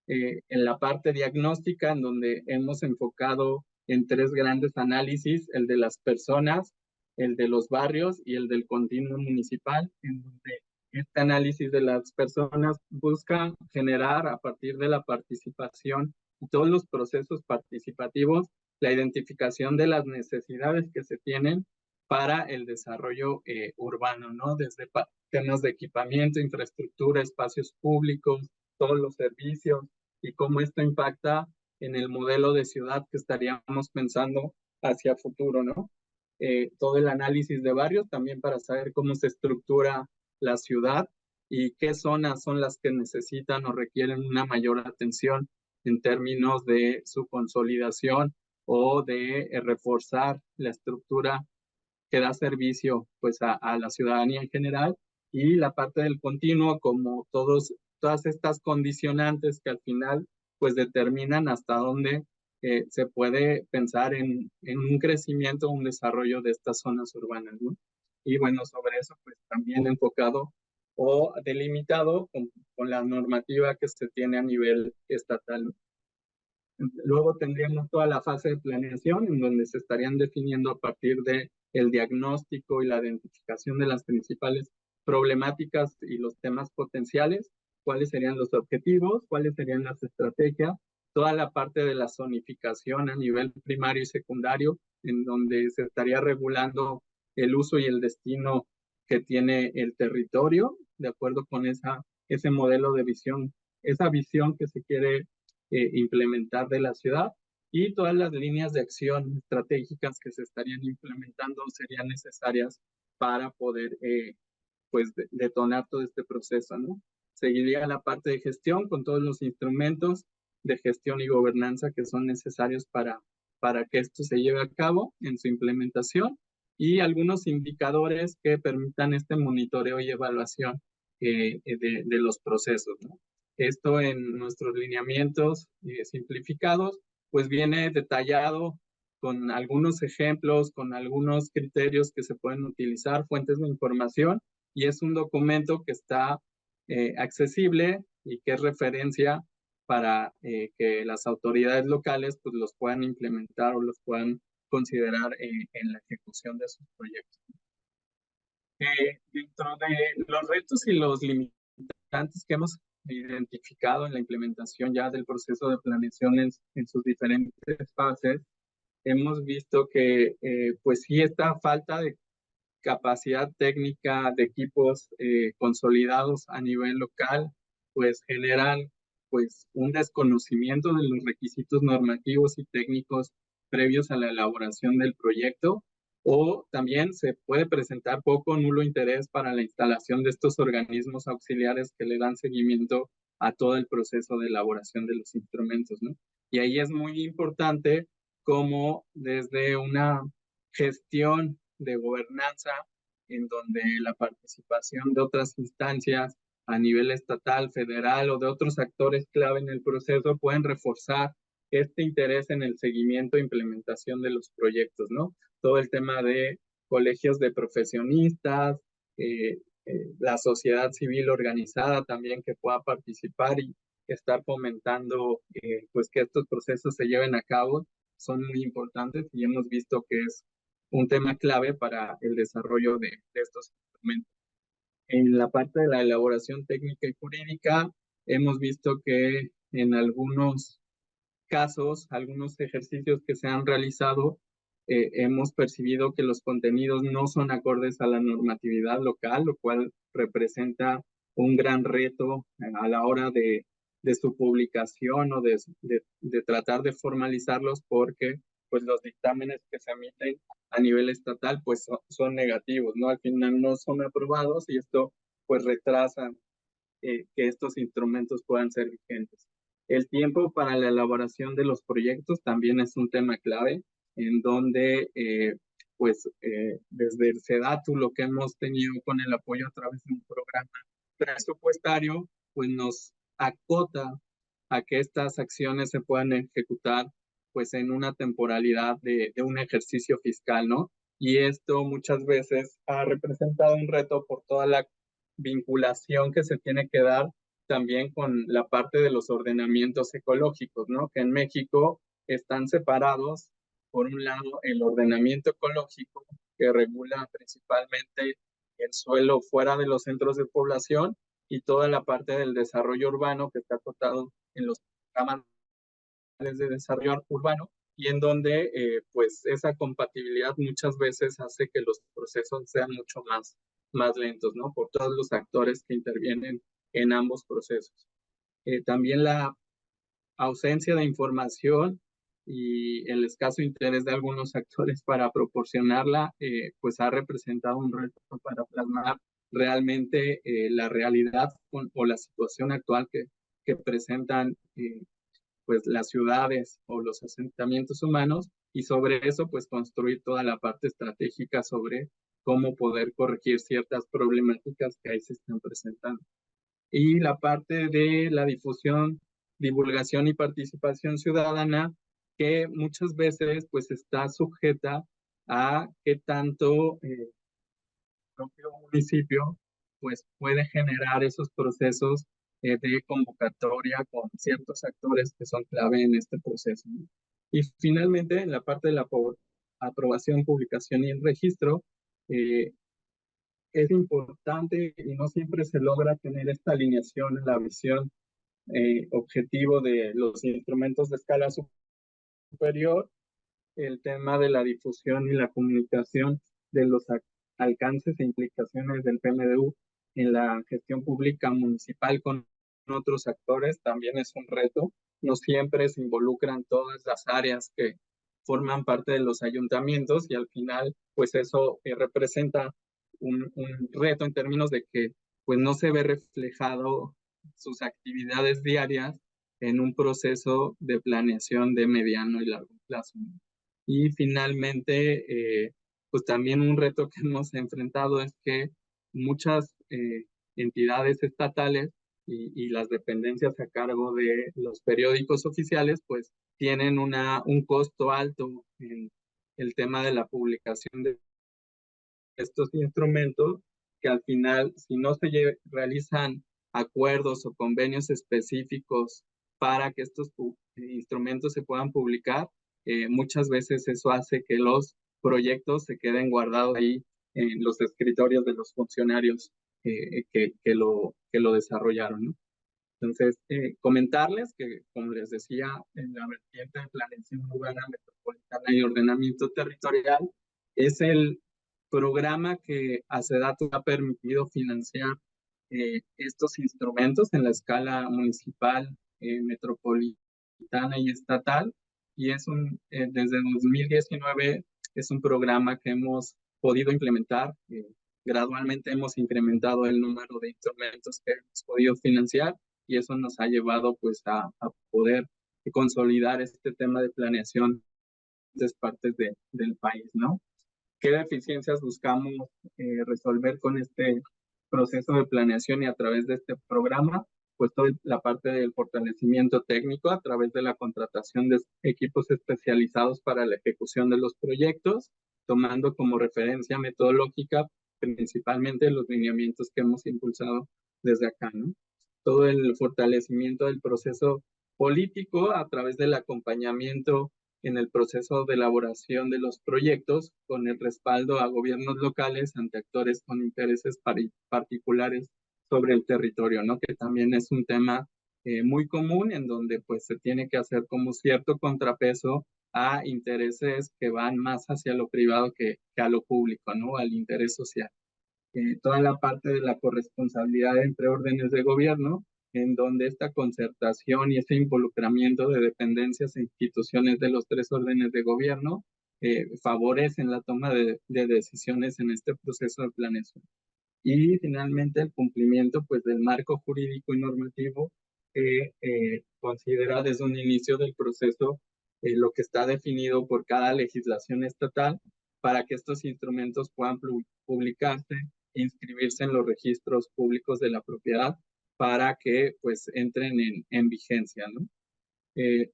En la parte diagnóstica, en donde hemos enfocado en 3 grandes análisis, el de las personas, el de los barrios y el del continuo municipal, en donde este análisis de las personas busca generar a partir de la participación y todos los procesos participativos la identificación de las necesidades que se tienen para el desarrollo urbano, ¿no? Desde temas de equipamiento, infraestructura, espacios públicos, todos los servicios y cómo esto impacta en el modelo de ciudad que estaríamos pensando hacia futuro, ¿no? Todo el análisis de barrios también para saber cómo se estructura la ciudad y qué zonas son las que necesitan o requieren una mayor atención en términos de su consolidación o de reforzar la estructura que da servicio pues a la ciudadanía en general, y la parte del continuo como todas estas condicionantes que al final pues determinan hasta dónde se puede pensar en un crecimiento, un desarrollo de estas zonas urbanas, ¿no? Y bueno, sobre eso pues también enfocado o delimitado con la normativa que se tiene a nivel estatal, ¿no? Luego tendríamos toda la fase de planeación, en donde se estarían definiendo a partir de el diagnóstico y la identificación de las principales problemáticas y los temas potenciales, cuáles serían los objetivos, cuáles serían las estrategias, toda la parte de la zonificación a nivel primario y secundario, en donde se estaría regulando el uso y el destino que tiene el territorio, de acuerdo con ese modelo de visión, esa visión que se quiere implementar de la ciudad, y todas las líneas de acción estratégicas que se estarían implementando serían necesarias para poder pues detonar todo este proceso, ¿no? Seguiría la parte de gestión con todos los instrumentos de gestión y gobernanza que son necesarios para que esto se lleve a cabo en su implementación, y algunos indicadores que permitan este monitoreo y evaluación de los procesos, ¿no? Esto en nuestros lineamientos simplificados, pues viene detallado con algunos ejemplos, con algunos criterios que se pueden utilizar, fuentes de información, y es un documento que está accesible y que es referencia para que las autoridades locales pues los puedan implementar o los puedan considerar en la ejecución de sus proyectos. Dentro de los retos y los limitantes que hemos identificado en la implementación ya del proceso de planeación en sus diferentes fases, hemos visto que pues sí, esta falta de capacidad técnica de equipos consolidados a nivel local, pues generan pues un desconocimiento de los requisitos normativos y técnicos previos a la elaboración del proyecto, o también se puede presentar poco o nulo interés para la instalación de estos organismos auxiliares que le dan seguimiento a todo el proceso de elaboración de los instrumentos, ¿no? Y ahí es muy importante cómo desde una gestión de gobernanza, en donde la participación de otras instancias a nivel estatal, federal o de otros actores clave en el proceso pueden reforzar este interés en el seguimiento e implementación de los proyectos, ¿no? Todo el tema de colegios de profesionistas, la sociedad civil organizada también que pueda participar y estar fomentando pues que estos procesos se lleven a cabo, son muy importantes, y hemos visto que es un tema clave para el desarrollo de estos instrumentos. En la parte de la elaboración técnica y jurídica, hemos visto que en algunos casos, algunos ejercicios que se han realizado, hemos percibido que los contenidos no son acordes a la normatividad local, lo cual representa un gran reto a la hora de su publicación o de tratar de formalizarlos, porque pues los dictámenes que se emiten a nivel estatal pues son negativos, ¿no? Al final no son aprobados, y esto pues retrasa que estos instrumentos puedan ser vigentes. El tiempo para la elaboración de los proyectos también es un tema clave, en donde desde el SEDATU, lo que hemos tenido con el apoyo a través de un programa presupuestario, pues nos acota a que estas acciones se puedan ejecutar pues en una temporalidad de un ejercicio fiscal, ¿no? Y esto muchas veces ha representado un reto por toda la vinculación que se tiene que dar también con la parte de los ordenamientos ecológicos, ¿no? Que en México están separados, por un lado, el ordenamiento ecológico, que regula principalmente el suelo fuera de los centros de población, y toda la parte del desarrollo urbano, que está acotado en los programas de desarrollo urbano, y en donde pues esa compatibilidad muchas veces hace que los procesos sean mucho más lentos, ¿no? Por todos los actores que intervienen en ambos procesos. También la ausencia de información y el escaso interés de algunos actores para proporcionarla, pues ha representado un reto para plasmar realmente la realidad o la situación actual que presentan pues las ciudades o los asentamientos humanos, y sobre eso pues construir toda la parte estratégica sobre cómo poder corregir ciertas problemáticas que ahí se están presentando. Y la parte de la difusión, divulgación y participación ciudadana, que muchas veces pues está sujeta a qué tanto el propio municipio pues puede generar esos procesos de convocatoria con ciertos actores que son clave en este proceso, ¿no? Y finalmente, en la parte de la aprobación, publicación y el registro, eh, es importante y no siempre se logra tener esta alineación en la visión objetivo de los instrumentos de escala superior, el tema de la difusión y la comunicación de los alcances e implicaciones del PMDU en la gestión pública municipal con otros actores también es un reto. No siempre se involucran todas las áreas que forman parte de los ayuntamientos y al final, pues eso representa un reto en términos de que pues no se ve reflejado sus actividades diarias en un proceso de planeación de mediano y largo plazo. Y finalmente, pues también un reto que hemos enfrentado es que muchas entidades estatales y las dependencias a cargo de los periódicos oficiales, pues tienen un costo alto en el tema de la publicación de estos instrumentos, que al final, si no se realizan acuerdos o convenios específicos para que estos instrumentos se puedan publicar, muchas veces eso hace que los proyectos se queden guardados ahí en los escritorios de los funcionarios que lo desarrollaron, ¿no? Entonces, comentarles que, como les decía, en la vertiente de planeación urbana, metropolitana y ordenamiento territorial, es el programa que ACEDATU ha permitido financiar estos instrumentos en la escala municipal, metropolitana y estatal. Y desde 2019 es un programa que hemos podido implementar. Gradualmente hemos incrementado el número de instrumentos que hemos podido financiar y eso nos ha llevado pues a poder consolidar este tema de planeación en diferentes partes del país, ¿no? ¿Qué deficiencias buscamos resolver con este proceso de planeación y a través de este programa? Pues toda la parte del fortalecimiento técnico a través de la contratación de equipos especializados para la ejecución de los proyectos, tomando como referencia metodológica principalmente los lineamientos que hemos impulsado desde acá, ¿no? Todo el fortalecimiento del proceso político a través del acompañamiento en el proceso de elaboración de los proyectos con el respaldo a gobiernos locales ante actores con intereses particulares sobre el territorio, ¿no? Que también es un tema muy común en donde pues se tiene que hacer como cierto contrapeso a intereses que van más hacia lo privado que a lo público, ¿no? Al interés social. Toda la parte de la corresponsabilidad entre órdenes de gobierno, en donde esta concertación y ese involucramiento de dependencias e instituciones de los tres órdenes de gobierno favorecen la toma de decisiones en este proceso de planeación. Y finalmente el cumplimiento pues del marco jurídico y normativo que considera desde un inicio del proceso lo que está definido por cada legislación estatal para que estos instrumentos puedan publicarse e inscribirse en los registros públicos de la propiedad para que pues entren en vigencia, ¿no?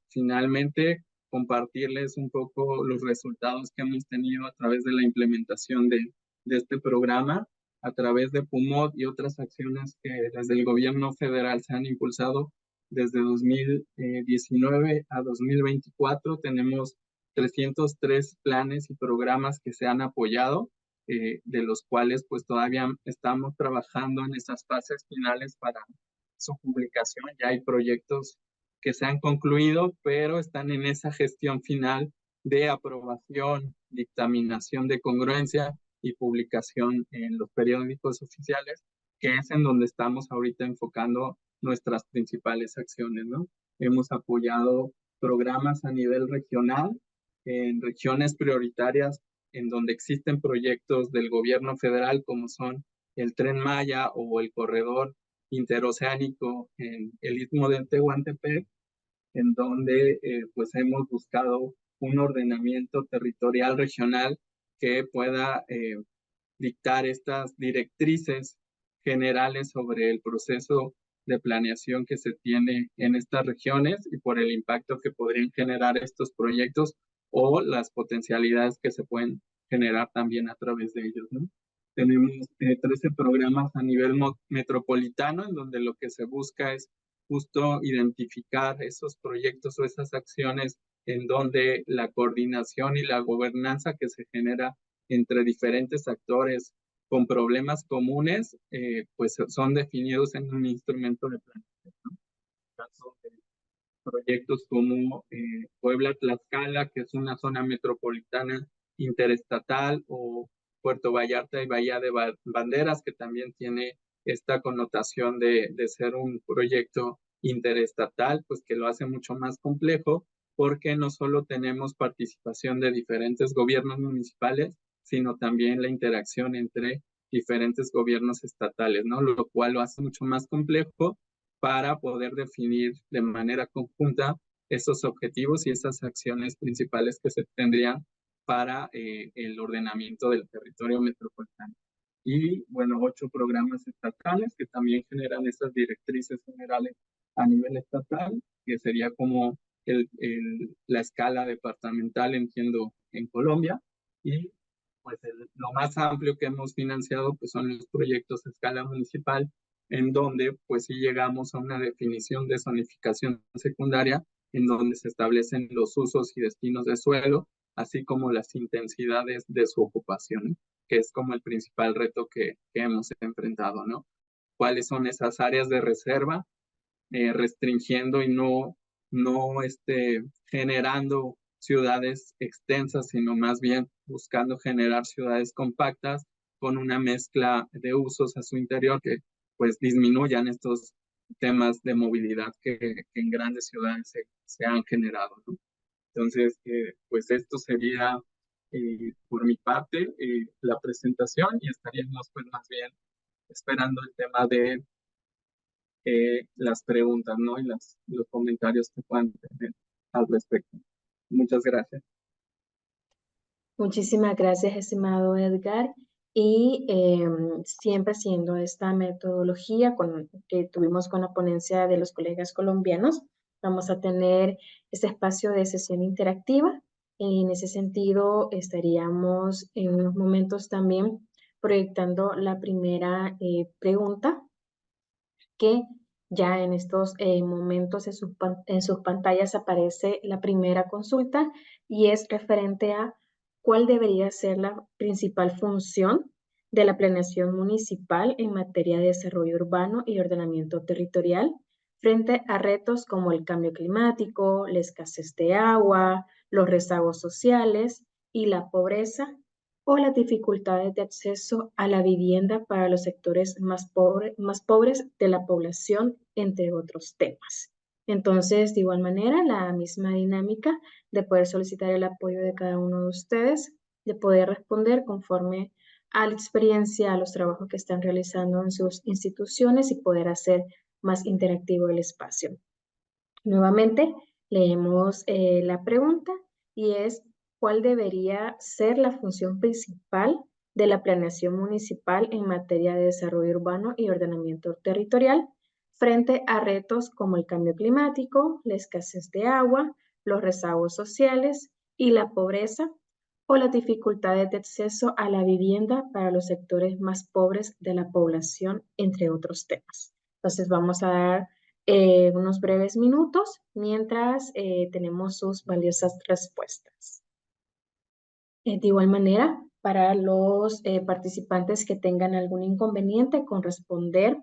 Finalmente, compartirles un poco los resultados que hemos tenido a través de la implementación de este programa, a través de PUMOD y otras acciones que desde el gobierno federal se han impulsado desde 2019 a 2024. Tenemos 303 planes y programas que se han apoyado, de los cuales pues todavía estamos trabajando en esas fases finales para su publicación. Ya hay proyectos que se han concluido, pero están en esa gestión final de aprobación, dictaminación de congruencia y publicación en los periódicos oficiales, que es en donde estamos ahorita enfocando nuestras principales acciones, ¿no? Hemos apoyado programas a nivel regional, en regiones prioritarias, en donde existen proyectos del gobierno federal, como son el Tren Maya o el corredor interoceánico en el Istmo de Tehuantepec, en donde pues hemos buscado un ordenamiento territorial regional que pueda dictar estas directrices generales sobre el proceso de planeación que se tiene en estas regiones y por el impacto que podrían generar estos proyectos o las potencialidades que se pueden generar también a través de ellos, ¿no? Tenemos 13 programas a nivel metropolitano en donde lo que se busca es justo identificar esos proyectos o esas acciones en donde la coordinación y la gobernanza que se genera entre diferentes actores con problemas comunes, pues son definidos en un instrumento de planeación, ¿no? En caso de proyectos como Puebla-Tlaxcala, que es una zona metropolitana interestatal, o Puerto Vallarta y Bahía de Banderas, que también tiene esta connotación de ser un proyecto interestatal, pues que lo hace mucho más complejo, porque no solo tenemos participación de diferentes gobiernos municipales, sino también la interacción entre diferentes gobiernos estatales, ¿no? Lo cual lo hace mucho más complejo para poder definir de manera conjunta esos objetivos y esas acciones principales que se tendrían para el ordenamiento del territorio metropolitano. Y bueno, 8 programas estatales que también generan esas directrices generales a nivel estatal, que sería como la escala departamental, entiendo, en Colombia. Y pues lo más amplio que hemos financiado pues son los proyectos a escala municipal, en donde pues sí llegamos a una definición de zonificación secundaria, en donde se establecen los usos y destinos de suelo, así como las intensidades de su ocupación, que es como el principal reto que hemos enfrentado, ¿no? ¿Cuáles son esas áreas de reserva? Restringiendo y no generando ciudades extensas, sino más bien buscando generar ciudades compactas con una mezcla de usos a su interior que pues disminuyan estos temas de movilidad que en grandes ciudades se han generado, ¿no? Entonces, pues esto sería por mi parte la presentación, y estaríamos pues más bien esperando el tema de las preguntas, ¿no? Y los comentarios que puedan tener al respecto. Muchas gracias. Muchísimas gracias, estimado Edgar. Y siempre siguiendo esta metodología que tuvimos con la ponencia de los colegas colombianos, vamos a tener este espacio de sesión interactiva. En ese sentido, estaríamos en unos momentos también proyectando la primera pregunta, que ya en estos momentos en sus pantallas aparece la primera consulta, y es referente a cuál debería ser la principal función de la planeación municipal en materia de desarrollo urbano y ordenamiento territorial frente a retos como el cambio climático, la escasez de agua, los rezagos sociales y la pobreza, o las dificultades de acceso a la vivienda para los sectores más pobres de la población, entre otros temas. Entonces, de igual manera, la misma dinámica de poder solicitar el apoyo de cada uno de ustedes, de poder responder conforme a la experiencia, a los trabajos que están realizando en sus instituciones, y poder hacer más interactivo el espacio. Nuevamente, leemos la pregunta, y es: ¿cuál debería ser la función principal de la planeación municipal en materia de desarrollo urbano y ordenamiento territorial frente a retos como el cambio climático, la escasez de agua, los rezagos sociales y la pobreza, o las dificultades de acceso a la vivienda para los sectores más pobres de la población, entre otros temas? Entonces vamos a dar unos breves minutos mientras tenemos sus valiosas respuestas. De igual manera, para los participantes que tengan algún inconveniente con responder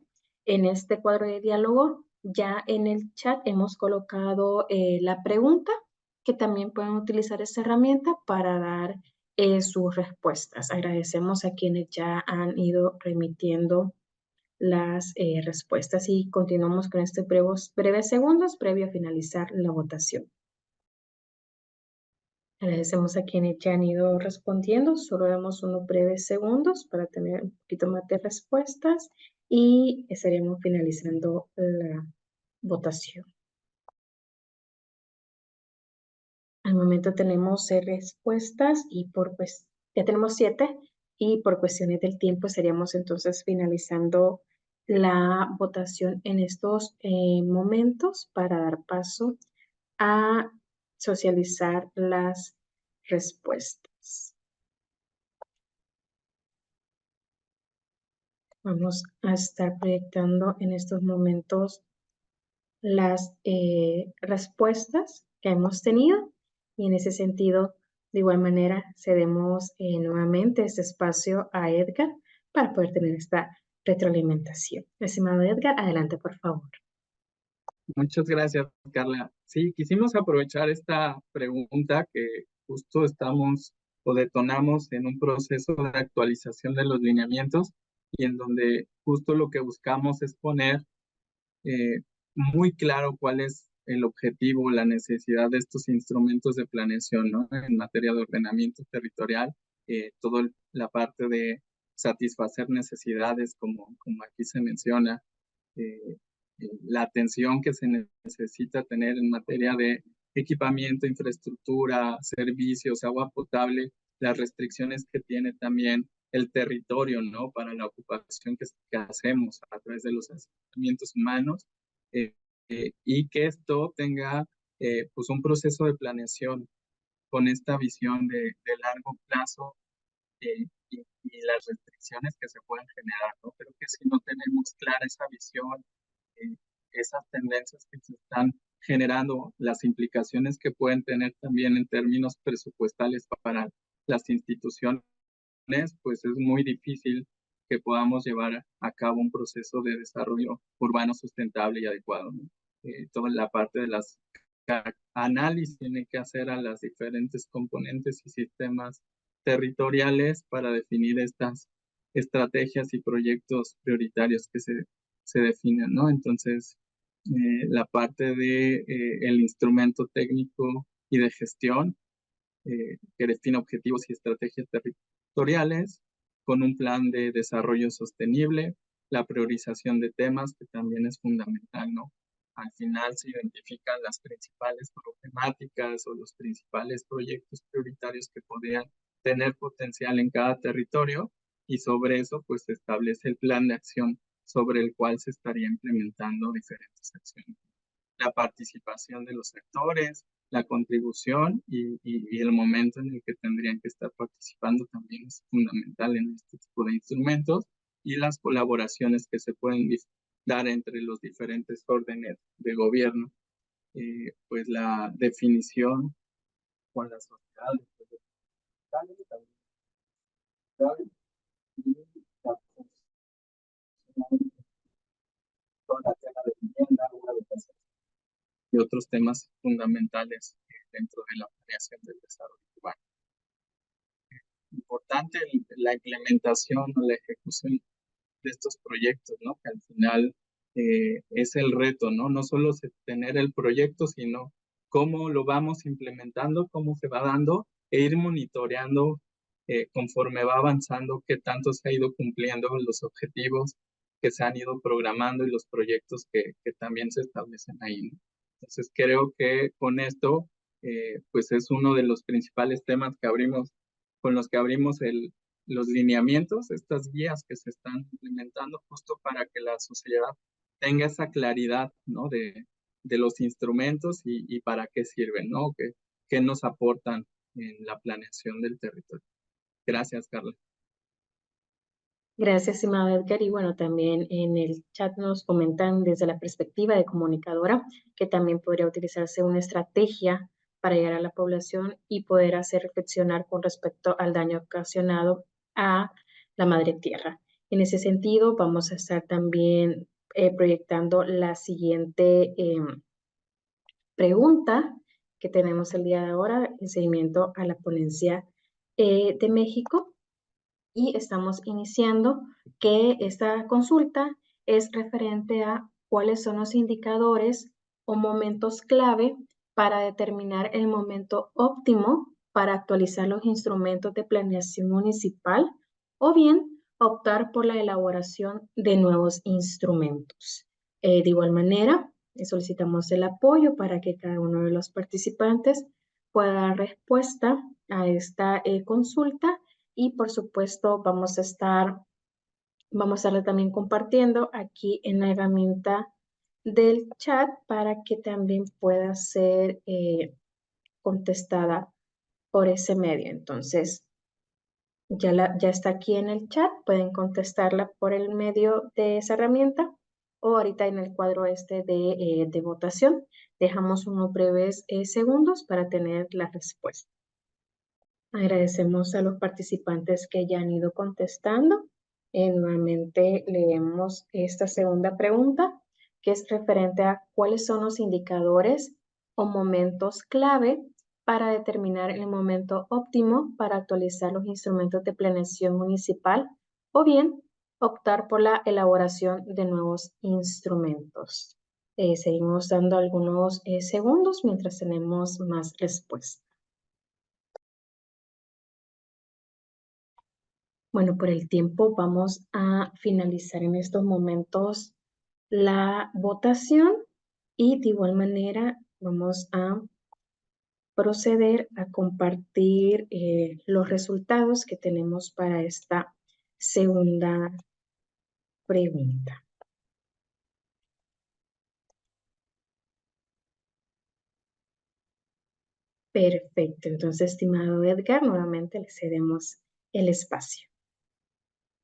en este cuadro de diálogo, ya en el chat hemos colocado la pregunta, que también pueden utilizar esta herramienta para dar sus respuestas. Agradecemos a quienes ya han ido remitiendo las respuestas, y continuamos con estos breves segundos previo a finalizar la votación. Agradecemos a quienes ya han ido respondiendo. Solo damos unos breves segundos para tener un poquito más de respuestas, y estaremos finalizando la votación. Al momento tenemos 6 respuestas, y ya tenemos 7, y por cuestiones del tiempo estaríamos entonces finalizando la votación en estos momentos para dar paso a socializar las respuestas. Vamos a estar proyectando en estos momentos las respuestas que hemos tenido y en ese sentido, de igual manera, cedemos nuevamente este espacio a Edgar para poder tener esta retroalimentación. Estimado Edgar, adelante, por favor. Muchas gracias, Carla. Sí, quisimos aprovechar esta pregunta que justo estamos o detonamos en un proceso de actualización de los lineamientos y en donde justo lo que buscamos es poner muy claro cuál es el objetivo, la necesidad de estos instrumentos de planeación, ¿no? En materia de ordenamiento territorial, toda la parte de satisfacer necesidades, como aquí se menciona, la atención que se necesita tener en materia de equipamiento, infraestructura, servicios, agua potable, las restricciones que tiene también el territorio, ¿no? Para la ocupación que hacemos a través de los asentamientos humanos, y que esto tenga pues un proceso de planeación con esta visión de largo plazo, y las restricciones que se pueden generar, ¿no? Creo que si no tenemos clara esa visión, esas tendencias que se están generando, las implicaciones que pueden tener también en términos presupuestales para las instituciones, pues es muy difícil que podamos llevar a cabo un proceso de desarrollo urbano sustentable y adecuado, ¿no? Toda la parte de las análisis tiene que hacer a las diferentes componentes y sistemas territoriales para definir estas estrategias y proyectos prioritarios que se definen, ¿no? Entonces, la parte de el instrumento técnico y de gestión que define objetivos y estrategias territoriales con un plan de desarrollo sostenible, la priorización de temas, que también es fundamental, ¿no? Al final se identifican las principales problemáticas o los principales proyectos prioritarios que podrían tener potencial en cada territorio y sobre eso pues se establece el plan de acción sobre el cual se estaría implementando diferentes acciones. La participación de los sectores, la contribución y el momento en el que tendrían que estar participando también es fundamental en este tipo de instrumentos y las colaboraciones que se pueden dar entre los diferentes órdenes de gobierno, pues la definición con la sociedad, toda la tema de vivienda, y otros temas fundamentales dentro de la planeación del desarrollo urbano. Importante la implementación o la ejecución de estos proyectos, ¿no? Que al final es el reto, ¿no? No solo tener el proyecto, sino cómo lo vamos implementando, cómo se va dando e ir monitoreando conforme va avanzando, qué tanto se ha ido cumpliendo los objetivos que se han ido programando y los proyectos que también se establecen ahí, ¿no? Entonces creo que con esto, pues es uno de los principales temas que con los que abrimos los lineamientos, estas guías que se están implementando justo para que la sociedad tenga esa claridad, ¿no? de los instrumentos y para qué sirven, ¿no? ¿Qué nos aportan en la planeación del territorio? Gracias, Carla. Gracias, estimado Edgar. Y bueno, también en el chat nos comentan desde la perspectiva de comunicadora que también podría utilizarse una estrategia para llegar a la población y poder hacer reflexionar con respecto al daño ocasionado a la madre tierra. En ese sentido, vamos a estar también proyectando la siguiente pregunta que tenemos el día de ahora en seguimiento a la ponencia de México. Y estamos iniciando que esta consulta es referente a cuáles son los indicadores o momentos clave para determinar el momento óptimo para actualizar los instrumentos de planeación municipal o bien optar por la elaboración de nuevos instrumentos. De igual manera, solicitamos el apoyo para que cada uno de los participantes pueda dar respuesta a esta consulta. Y por supuesto vamos a estar Vamos a estarla también compartiendo aquí en la herramienta del chat para que también pueda ser contestada por ese medio. Entonces, ya está aquí en el chat, pueden contestarla por el medio de esa herramienta o ahorita en el cuadro de votación. Dejamos unos breves segundos para tener la respuesta. Agradecemos a los participantes que ya han ido contestando. Nuevamente leemos esta segunda pregunta, que es referente a cuáles son los indicadores o momentos clave para determinar el momento óptimo para actualizar los instrumentos de planeación municipal o bien optar por la elaboración de nuevos instrumentos. Seguimos dando algunos segundos mientras tenemos más respuestas. Bueno, por el tiempo vamos a finalizar en estos momentos la votación y de igual manera vamos a proceder a compartir los resultados que tenemos para esta segunda pregunta. Perfecto, entonces, estimado Edgar, nuevamente le cedemos el espacio.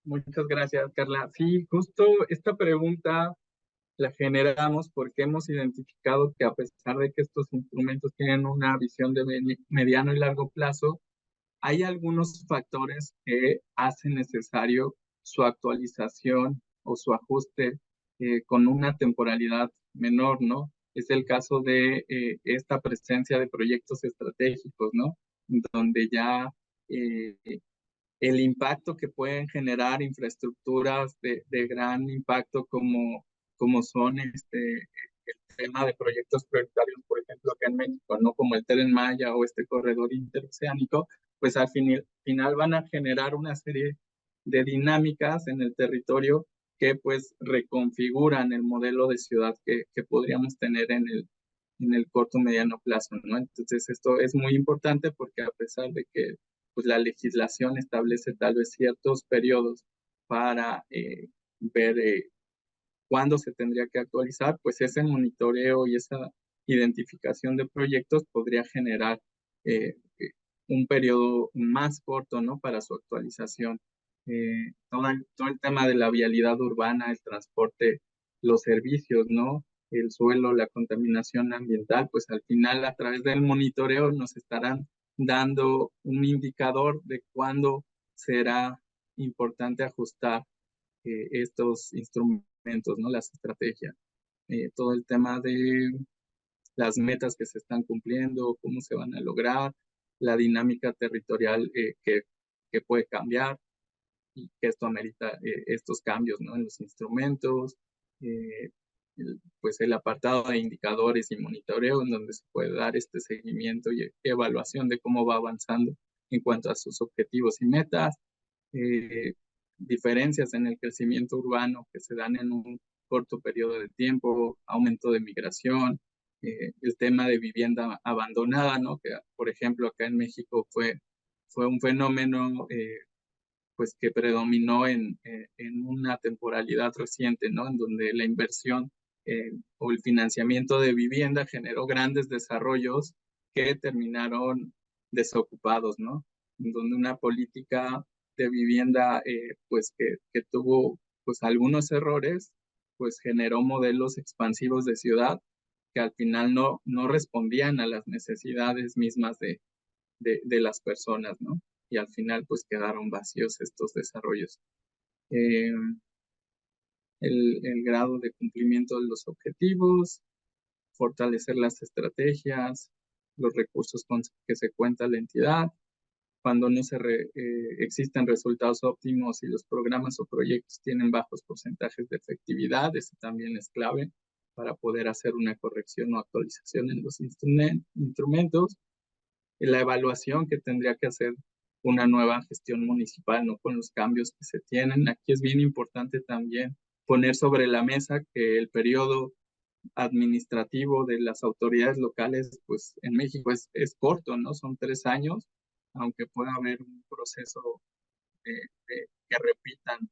Muchas gracias, Carla. Sí, justo esta pregunta la generamos porque hemos identificado que a pesar de que estos instrumentos tienen una visión de mediano y largo plazo, hay algunos factores que hacen necesario su actualización o su ajuste con una temporalidad menor, ¿no? Es el caso de esta presencia de proyectos estratégicos, ¿no? Donde ya eh, el impacto que pueden generar infraestructuras de gran impacto como son el tema de proyectos prioritarios, por ejemplo, acá en México, ¿no? Como el Tren Maya o este corredor interoceánico, pues al final van a generar una serie de dinámicas en el territorio que pues reconfiguran el modelo de ciudad que podríamos tener en el corto mediano plazo, ¿no? Entonces esto es muy importante porque a pesar de que pues la legislación establece tal vez ciertos periodos para ver cuándo se tendría que actualizar, pues ese monitoreo y esa identificación de proyectos podría generar un periodo más corto, ¿no? Para su actualización. Todo el tema de la vialidad urbana, el transporte, los servicios, ¿no? El suelo, la contaminación ambiental, pues al final a través del monitoreo nos estarán dando un indicador de cuándo será importante ajustar estos instrumentos, ¿no? Las estrategias. Todo el tema de las metas que se están cumpliendo, cómo se van a lograr, la dinámica territorial que puede cambiar y que esto amerita estos cambios, ¿no? En los instrumentos, pues el apartado de indicadores y monitoreo en donde se puede dar este seguimiento y evaluación de cómo va avanzando en cuanto a sus objetivos y metas, diferencias en el crecimiento urbano que se dan en un corto periodo de tiempo, aumento de migración, el tema de vivienda abandonada, ¿no? Que por ejemplo acá en México fue un fenómeno pues que predominó en una temporalidad reciente, ¿no? En donde la inversión o el financiamiento de vivienda generó grandes desarrollos que terminaron desocupados, ¿no? En donde una política de vivienda pues que tuvo pues algunos errores, pues generó modelos expansivos de ciudad que al final no respondían a las necesidades mismas de las personas, ¿no? Y al final pues quedaron vacíos estos desarrollos. Eh, el grado de cumplimiento de los objetivos, fortalecer las estrategias, los recursos con que se cuenta la entidad, cuando no existen resultados óptimos y los programas o proyectos tienen bajos porcentajes de efectividad, eso también es clave para poder hacer una corrección o actualización en los instrumentos. La evaluación que tendría que hacer una nueva gestión municipal, ¿no? Con los cambios que se tienen. Aquí es bien importante también poner sobre la mesa que el periodo administrativo de las autoridades locales, pues en México es corto, ¿no? Son 3 años, aunque pueda haber un proceso que repitan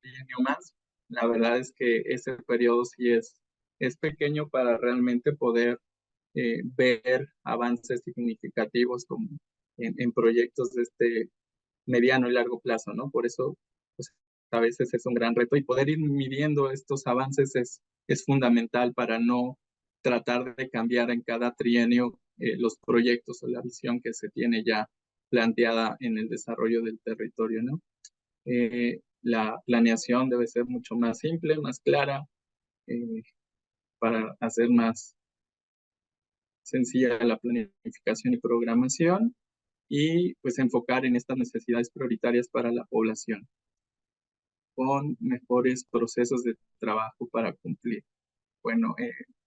trienio más. La verdad es que ese periodo sí es pequeño para realmente poder ver avances significativos como en proyectos de este mediano y largo plazo, ¿no? Por eso, pues, a veces es un gran reto y poder ir midiendo estos avances es fundamental para no tratar de cambiar en cada trienio los proyectos o la visión que se tiene ya planteada en el desarrollo del territorio, ¿no? La planeación debe ser mucho más simple, más clara, para hacer más sencilla la planificación y programación y pues enfocar en estas necesidades prioritarias para la población con mejores procesos de trabajo para cumplir. Bueno,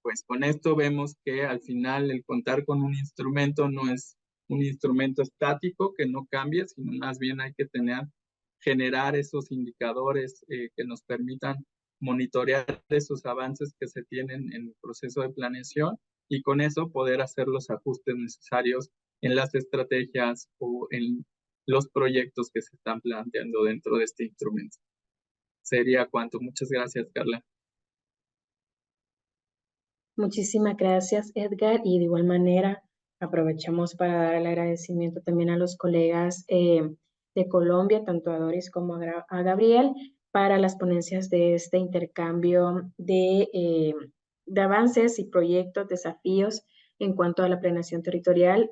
pues con esto vemos que al final el contar con un instrumento no es un instrumento estático que no cambie, sino más bien hay que generar esos indicadores que nos permitan monitorear esos avances que se tienen en el proceso de planeación y con eso poder hacer los ajustes necesarios en las estrategias o en los proyectos que se están planteando dentro de este instrumento. Sería cuanto. Muchas gracias, Carla. Muchísimas gracias, Edgar, y de igual manera aprovechamos para dar el agradecimiento también a los colegas de Colombia, tanto a Doris como a Gabriel, para las ponencias de este intercambio de avances y proyectos, desafíos en cuanto a la planeación territorial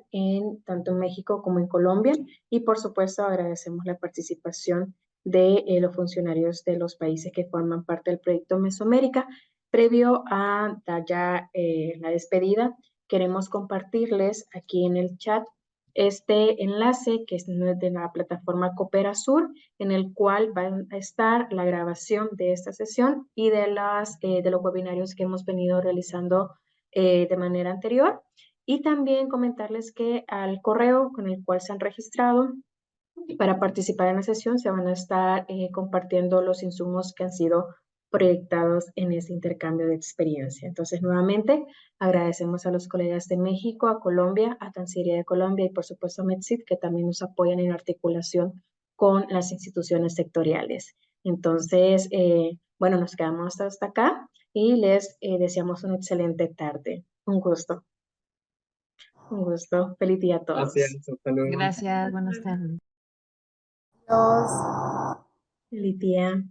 tanto en México como en Colombia. Y por supuesto agradecemos la participación de los funcionarios de los países que forman parte del proyecto Mesoamérica. Previo a dar ya la despedida, queremos compartirles aquí en el chat este enlace que es de la plataforma Coopera Sur, en el cual va a estar la grabación de esta sesión y de los webinarios que hemos venido realizando de manera anterior. Y también comentarles que al correo con el cual se han registrado para participar en la sesión se van a estar compartiendo los insumos que han sido proyectados en este intercambio de experiencia. Entonces, nuevamente, agradecemos a los colegas de México, a Colombia, a Cancillería de Colombia y, por supuesto, a MEDCID, que también nos apoyan en articulación con las instituciones sectoriales. Entonces, bueno, nos quedamos hasta acá y les deseamos una excelente tarde. Un gusto. Un gusto. Feliz día a todos. Gracias, hasta luego. Gracias, buenas tardes. Feliz día.